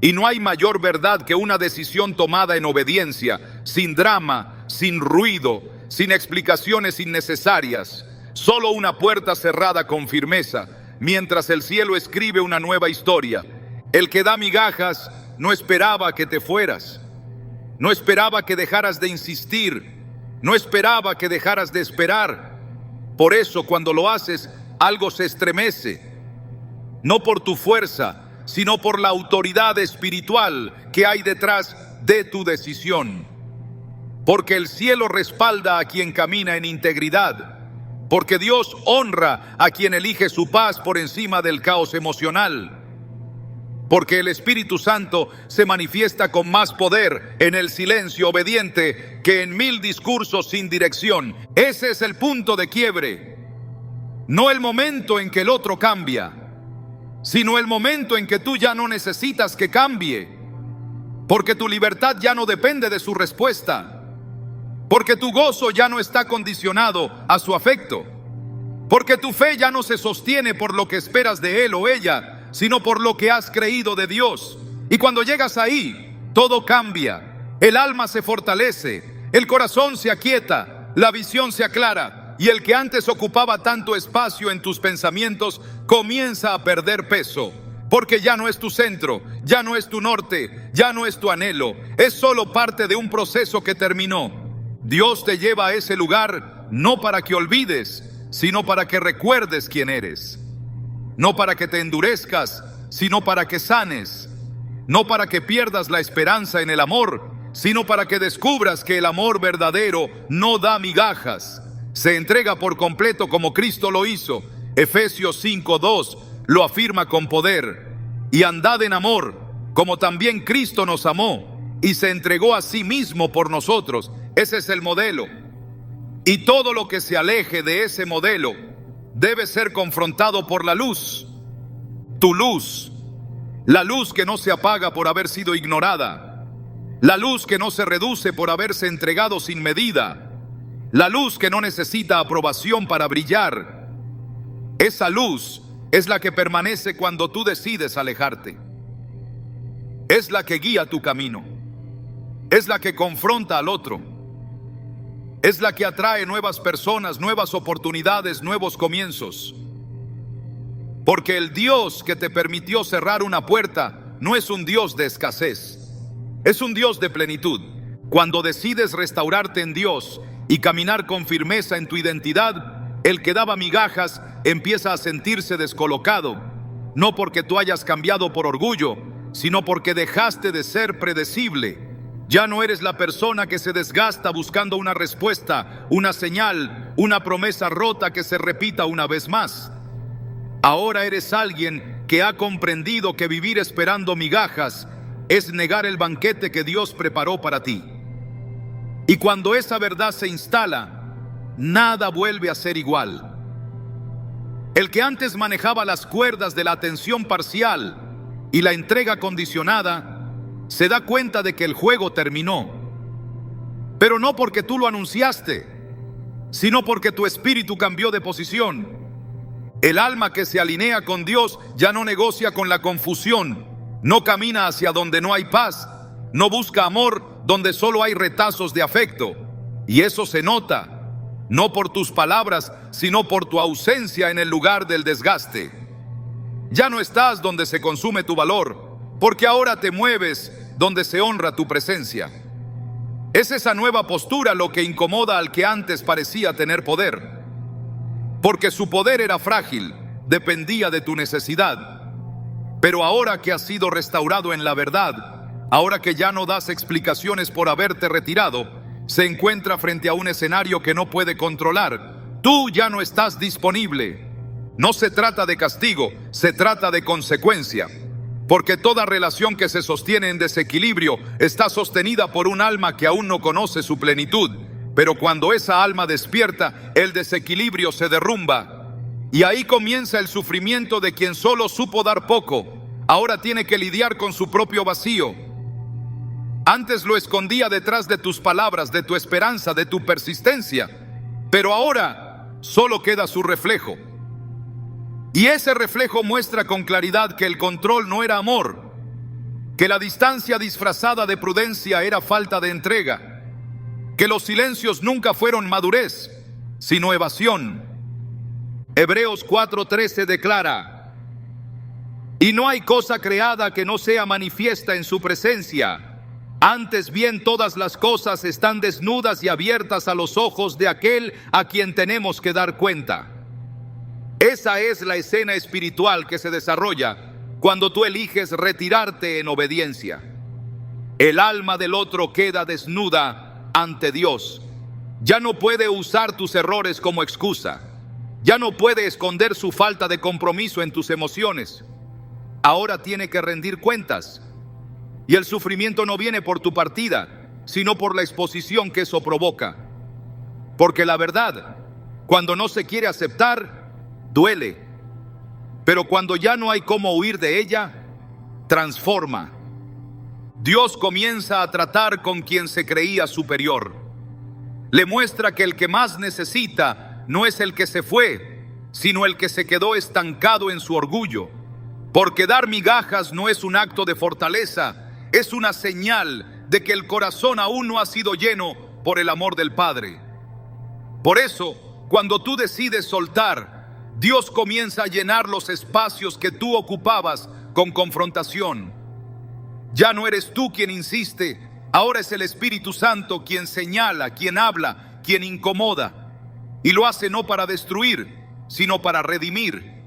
Y no hay mayor verdad que una decisión tomada en obediencia, sin drama, sin ruido, sin explicaciones innecesarias. Solo una puerta cerrada con firmeza, mientras el cielo escribe una nueva historia. El que da migajas no esperaba que te fueras. No esperaba que dejaras de insistir. No esperaba que dejaras de esperar. Por eso, cuando lo haces, algo se estremece. No por tu fuerza, sino por la autoridad espiritual que hay detrás de tu decisión. Porque el cielo respalda a quien camina en integridad. Porque Dios honra a quien elige su paz por encima del caos emocional. Porque el Espíritu Santo se manifiesta con más poder en el silencio obediente que en 1000 discursos sin dirección. Ese es el punto de quiebre. No el momento en que el otro cambia, sino el momento en que tú ya no necesitas que cambie. Porque tu libertad ya no depende de su respuesta. Porque tu gozo ya no está condicionado a su afecto. Porque tu fe ya no se sostiene por lo que esperas de él o ella, sino por lo que has creído de Dios. Y cuando llegas ahí, todo cambia. El alma se fortalece, el corazón se aquieta, la visión se aclara, y el que antes ocupaba tanto espacio en tus pensamientos comienza a perder peso. Porque ya no es tu centro, ya no es tu norte, ya no es tu anhelo, es solo parte de un proceso que terminó. Dios te lleva a ese lugar no para que olvides, sino para que recuerdes quién eres. No para que te endurezcas, sino para que sanes. No para que pierdas la esperanza en el amor, sino para que descubras que el amor verdadero no da migajas. Se entrega por completo como Cristo lo hizo. Efesios 5:2 lo afirma con poder. Y andad en amor, como también Cristo nos amó y se entregó a sí mismo por nosotros. Ese es el modelo. Y todo lo que se aleje de ese modelo debe ser confrontado por la luz. Tu luz. La luz que no se apaga por haber sido ignorada. La luz que no se reduce por haberse entregado sin medida. La luz que no necesita aprobación para brillar. Esa luz es la que permanece cuando tú decides alejarte. Es la que guía tu camino. Es la que confronta al otro. Es la que atrae nuevas personas, nuevas oportunidades, nuevos comienzos. Porque el Dios que te permitió cerrar una puerta no es un Dios de escasez. Es un Dios de plenitud. Cuando decides restaurarte en Dios y caminar con firmeza en tu identidad, el que daba migajas empieza a sentirse descolocado, no porque tú hayas cambiado por orgullo, sino porque dejaste de ser predecible. Ya no eres la persona que se desgasta buscando una respuesta, una señal, una promesa rota que se repita una vez más. Ahora eres alguien que ha comprendido que vivir esperando migajas es negar el banquete que Dios preparó para ti. Y cuando esa verdad se instala, nada vuelve a ser igual. El que antes manejaba las cuerdas de la atención parcial y la entrega condicionada, se da cuenta de que el juego terminó. Pero no porque tú lo anunciaste, sino porque tu espíritu cambió de posición. El alma que se alinea con Dios ya no negocia con la confusión, no camina hacia donde no hay paz, no busca amor donde solo hay retazos de afecto. Y eso se nota, no por tus palabras, sino por tu ausencia en el lugar del desgaste. Ya no estás donde se consume tu valor, porque ahora te mueves donde se honra tu presencia. Es esa nueva postura lo que incomoda al que antes parecía tener poder. Porque su poder era frágil, dependía de tu necesidad. Pero ahora que has sido restaurado en la verdad, ahora que ya no das explicaciones por haberte retirado, se encuentra frente a un escenario que no puede controlar. Tú ya no estás disponible. No se trata de castigo, se trata de consecuencia. Porque toda relación que se sostiene en desequilibrio está sostenida por un alma que aún no conoce su plenitud. Pero cuando esa alma despierta, el desequilibrio se derrumba. Y ahí comienza el sufrimiento de quien solo supo dar poco. Ahora tiene que lidiar con su propio vacío. Antes lo escondía detrás de tus palabras, de tu esperanza, de tu persistencia. Pero ahora solo queda su reflejo. Y ese reflejo muestra con claridad que el control no era amor, que la distancia disfrazada de prudencia era falta de entrega, que los silencios nunca fueron madurez, sino evasión. Hebreos 4:13 declara: y no hay cosa creada que no sea manifiesta en su presencia. Antes bien todas las cosas están desnudas y abiertas a los ojos de aquel a quien tenemos que dar cuenta. Esa es la escena espiritual que se desarrolla cuando tú eliges retirarte en obediencia. El alma del otro queda desnuda ante Dios. Ya no puede usar tus errores como excusa. Ya no puede esconder su falta de compromiso en tus emociones. Ahora tiene que rendir cuentas. Y el sufrimiento no viene por tu partida, sino por la exposición que eso provoca. Porque la verdad, cuando no se quiere aceptar, duele, pero cuando ya no hay cómo huir de ella, transforma. Dios comienza a tratar con quien se creía superior. Le muestra que el que más necesita no es el que se fue, sino el que se quedó estancado en su orgullo. Porque dar migajas no es un acto de fortaleza, es una señal de que el corazón aún no ha sido lleno por el amor del Padre. Por eso, cuando tú decides soltar, Dios comienza a llenar los espacios que tú ocupabas con confrontación. Ya no eres tú quien insiste, ahora es el Espíritu Santo quien señala, quien habla, quien incomoda. Y lo hace no para destruir, sino para redimir.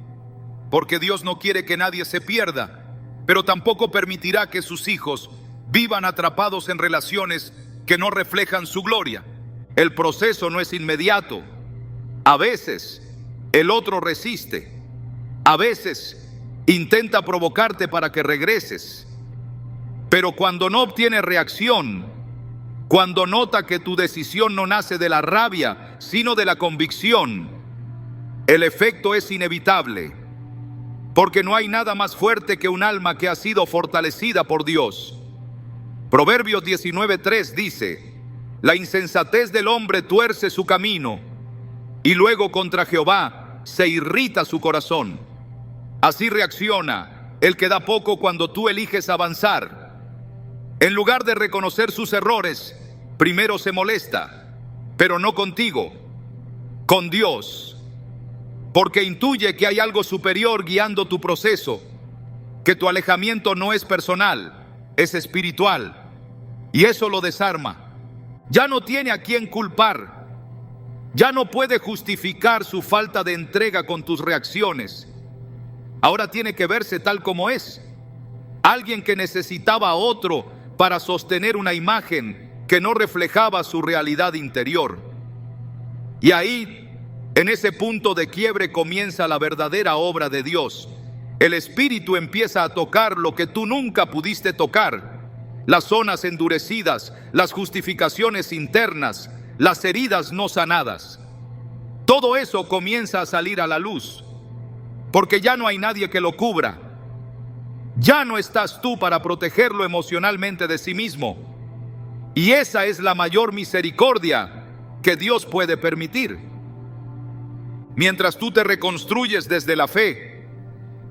Porque Dios no quiere que nadie se pierda, pero tampoco permitirá que sus hijos vivan atrapados en relaciones que no reflejan su gloria. El proceso no es inmediato. A veces el otro resiste. A veces intenta provocarte para que regreses. Pero cuando no obtiene reacción, cuando nota que tu decisión no nace de la rabia, sino de la convicción, el efecto es inevitable. Porque no hay nada más fuerte que un alma que ha sido fortalecida por Dios. Proverbios 19:3 dice: la insensatez del hombre tuerce su camino, y luego contra Jehová se irrita su corazón. Así reacciona el que da poco cuando tú eliges avanzar. En lugar de reconocer sus errores, primero se molesta, pero no contigo, con Dios, porque intuye que hay algo superior guiando tu proceso, que tu alejamiento no es personal, es espiritual, y eso lo desarma. Ya no tiene a quién culpar, ya no puede justificar su falta de entrega con tus reacciones. Ahora tiene que verse tal como es, alguien que necesitaba a otro para sostener una imagen que no reflejaba su realidad interior. Y ahí, en ese punto de quiebre, comienza la verdadera obra de Dios. El Espíritu empieza a tocar lo que tú nunca pudiste tocar: las zonas endurecidas, las justificaciones internas, las heridas no sanadas. Todo eso comienza a salir a la luz, porque ya no hay nadie que lo cubra. Ya no estás tú para protegerlo emocionalmente de sí mismo. Y esa es la mayor misericordia que Dios puede permitir. Mientras tú te reconstruyes desde la fe,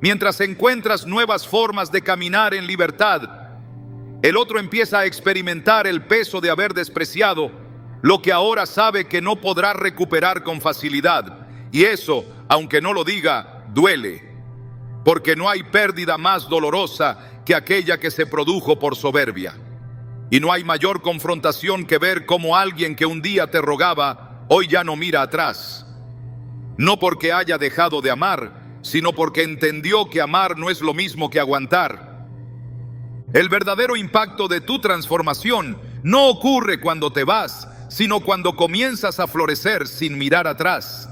mientras encuentras nuevas formas de caminar en libertad, el otro empieza a experimentar el peso de haber despreciado lo que ahora sabe que no podrá recuperar con facilidad. Y eso, aunque no lo diga, duele, porque no hay pérdida más dolorosa que aquella que se produjo por soberbia. Y no hay mayor confrontación que ver cómo alguien que un día te rogaba, hoy ya no mira atrás. No porque haya dejado de amar, sino porque entendió que amar no es lo mismo que aguantar. El verdadero impacto de tu transformación no ocurre cuando te vas, sino cuando comienzas a florecer sin mirar atrás.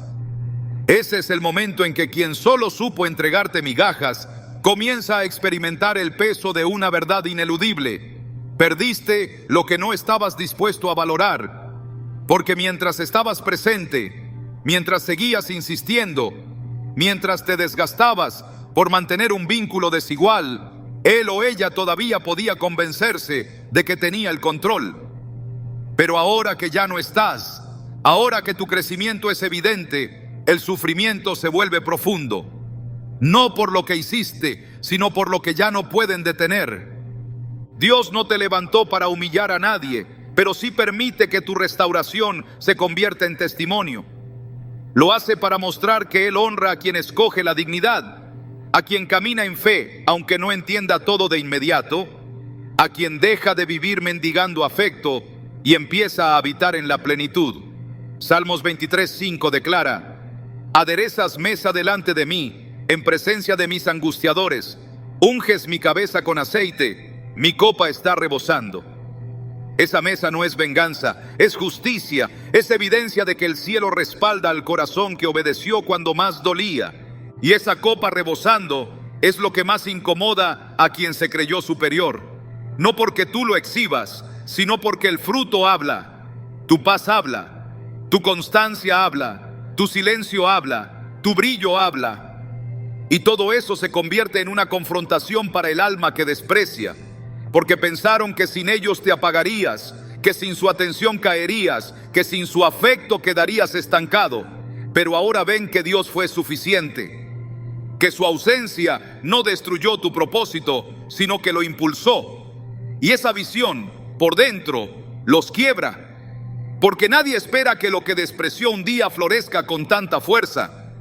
Ese es el momento en que quien solo supo entregarte migajas comienza a experimentar el peso de una verdad ineludible. Perdiste lo que no estabas dispuesto a valorar, porque mientras estabas presente, mientras seguías insistiendo, mientras te desgastabas por mantener un vínculo desigual, él o ella todavía podía convencerse de que tenía el control. Pero ahora que ya no estás, ahora que tu crecimiento es evidente, el sufrimiento se vuelve profundo. No por lo que hiciste, sino por lo que ya no pueden detener. Dios no te levantó para humillar a nadie, pero sí permite que tu restauración se convierta en testimonio. Lo hace para mostrar que Él honra a quien escoge la dignidad, a quien camina en fe, aunque no entienda todo de inmediato, a quien deja de vivir mendigando afecto y empieza a habitar en la plenitud. Salmos 23:5 declara: aderezas mesa delante de mí, en presencia de mis angustiadores, unges mi cabeza con aceite, mi copa está rebosando. Esa mesa no es venganza, es justicia, es evidencia de que el cielo respalda al corazón que obedeció cuando más dolía. Y esa copa rebosando es lo que más incomoda a quien se creyó superior. No porque tú lo exhibas, sino porque el fruto habla. Tu paz habla, tu constancia habla, tu silencio habla, tu brillo habla. Y todo eso se convierte en una confrontación para el alma que desprecia, porque pensaron que sin ellos te apagarías, que sin su atención caerías, que sin su afecto quedarías estancado. Pero ahora ven que Dios fue suficiente, que su ausencia no destruyó tu propósito, sino que lo impulsó. Y esa visión, por dentro, los quiebra, porque nadie espera que lo que despreció un día florezca con tanta fuerza.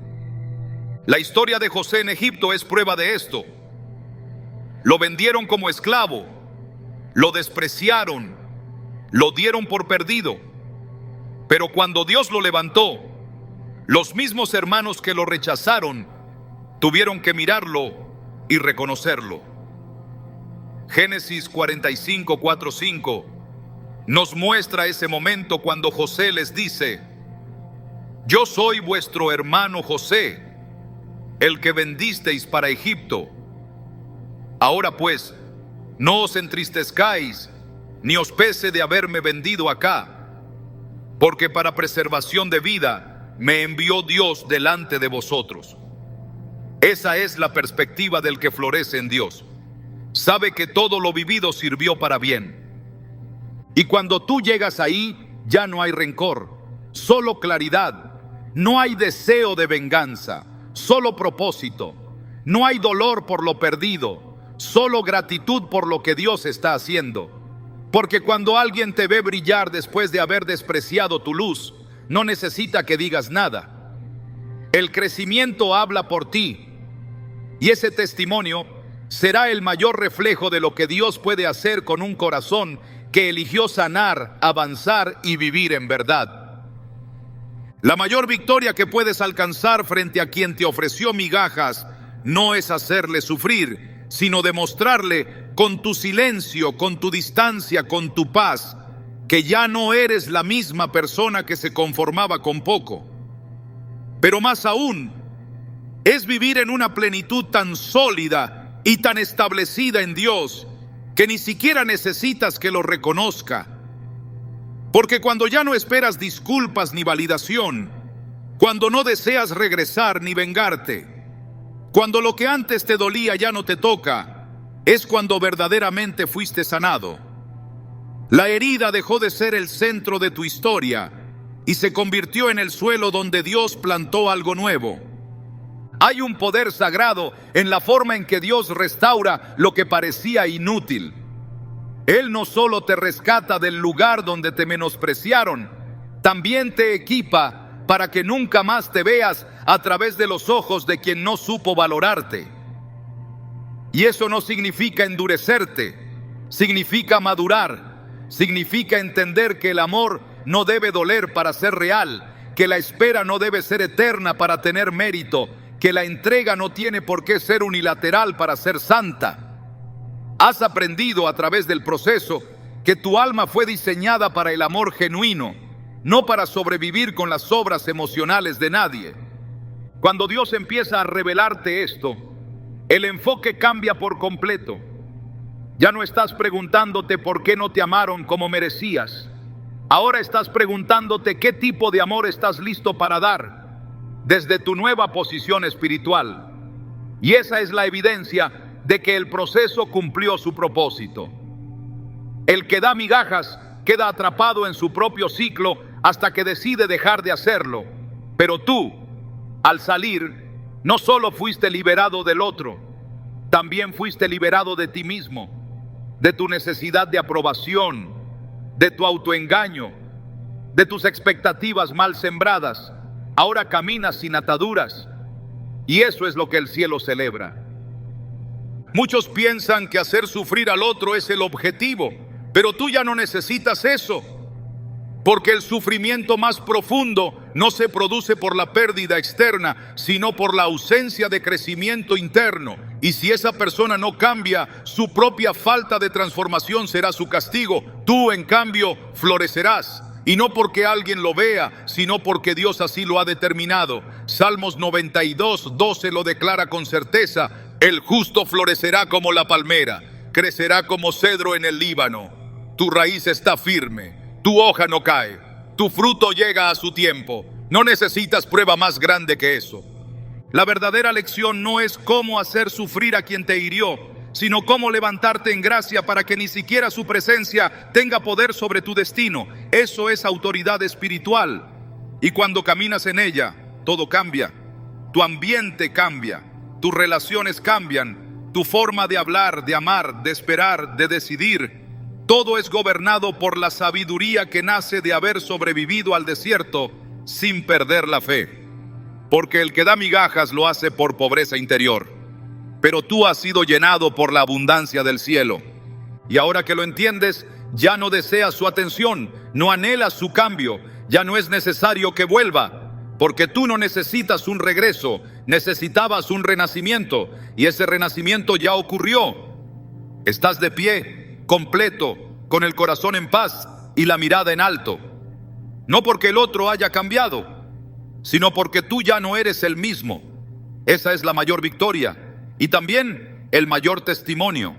La historia de José en Egipto es prueba de esto. Lo vendieron como esclavo, lo despreciaron, lo dieron por perdido. Pero cuando Dios lo levantó, los mismos hermanos que lo rechazaron tuvieron que mirarlo y reconocerlo. Génesis 45, 4, 5 nos muestra ese momento cuando José les dice: yo soy vuestro hermano José, el que vendisteis para Egipto. Ahora pues, no os entristezcáis, ni os pese de haberme vendido acá, porque para preservación de vida me envió Dios delante de vosotros. Esa es la perspectiva del que florece en Dios. Sabe que todo lo vivido sirvió para bien. Y cuando tú llegas ahí, ya no hay rencor, solo claridad. No hay deseo de venganza, solo propósito. No hay dolor por lo perdido, solo gratitud por lo que Dios está haciendo. Porque cuando alguien te ve brillar después de haber despreciado tu luz, no necesita que digas nada. El crecimiento habla por ti, y ese testimonio será el mayor reflejo de lo que Dios puede hacer con un corazón que eligió sanar, avanzar y vivir en verdad. La mayor victoria que puedes alcanzar frente a quien te ofreció migajas no es hacerle sufrir, sino demostrarle con tu silencio, con tu distancia, con tu paz, que ya no eres la misma persona que se conformaba con poco. Pero más aún, es vivir en una plenitud tan sólida y tan establecida en Dios que ni siquiera necesitas que lo reconozca. Porque cuando ya no esperas disculpas ni validación, cuando no deseas regresar ni vengarte, cuando lo que antes te dolía ya no te toca, es cuando verdaderamente fuiste sanado. La herida dejó de ser el centro de tu historia y se convirtió en el suelo donde Dios plantó algo nuevo. Hay un poder sagrado en la forma en que Dios restaura lo que parecía inútil. Él no solo te rescata del lugar donde te menospreciaron, también te equipa para que nunca más te veas a través de los ojos de quien no supo valorarte. Y eso no significa endurecerte, significa madurar, significa entender que el amor no debe doler para ser real, que la espera no debe ser eterna para tener mérito, que la entrega no tiene por qué ser unilateral para ser santa. Has aprendido a través del proceso que tu alma fue diseñada para el amor genuino, no para sobrevivir con las obras emocionales de nadie. Cuando Dios empieza a revelarte esto, el enfoque cambia por completo. Ya no estás preguntándote por qué no te amaron como merecías. Ahora estás preguntándote qué tipo de amor estás listo para dar desde tu nueva posición espiritual. Y esa es la evidencia de que el proceso cumplió su propósito. El que da migajas queda atrapado en su propio ciclo hasta que decide dejar de hacerlo. Pero tú, al salir, no solo fuiste liberado del otro, también fuiste liberado de ti mismo, de tu necesidad de aprobación, de tu autoengaño, de tus expectativas mal sembradas. Ahora caminas sin ataduras, y eso es lo que el cielo celebra. Muchos piensan que hacer sufrir al otro es el objetivo, pero tú ya no necesitas eso, porque el sufrimiento más profundo no se produce por la pérdida externa, sino por la ausencia de crecimiento interno. Y si esa persona no cambia, su propia falta de transformación será su castigo. Tú, en cambio, florecerás. Y no porque alguien lo vea, sino porque Dios así lo ha determinado. Salmos 92:12 lo declara con certeza: el justo florecerá como la palmera, crecerá como cedro en el Líbano. Tu raíz está firme, tu hoja no cae, tu fruto llega a su tiempo. No necesitas prueba más grande que eso. La verdadera lección no es cómo hacer sufrir a quien te hirió, sino cómo levantarte en gracia para que ni siquiera su presencia tenga poder sobre tu destino. Eso es autoridad espiritual. Y cuando caminas en ella, todo cambia. Tu ambiente cambia, tus relaciones cambian, tu forma de hablar, de amar, de esperar, de decidir. Todo es gobernado por la sabiduría que nace de haber sobrevivido al desierto sin perder la fe. Porque el que da migajas lo hace por pobreza interior. Pero tú has sido llenado por la abundancia del cielo. Y ahora que lo entiendes, ya no deseas su atención, no anhelas su cambio, ya no es necesario que vuelva, porque tú no necesitas un regreso, necesitabas un renacimiento, y ese renacimiento ya ocurrió. Estás de pie, completo, con el corazón en paz y la mirada en alto. No porque el otro haya cambiado, sino porque tú ya no eres el mismo. Esa es la mayor victoria y también el mayor testimonio.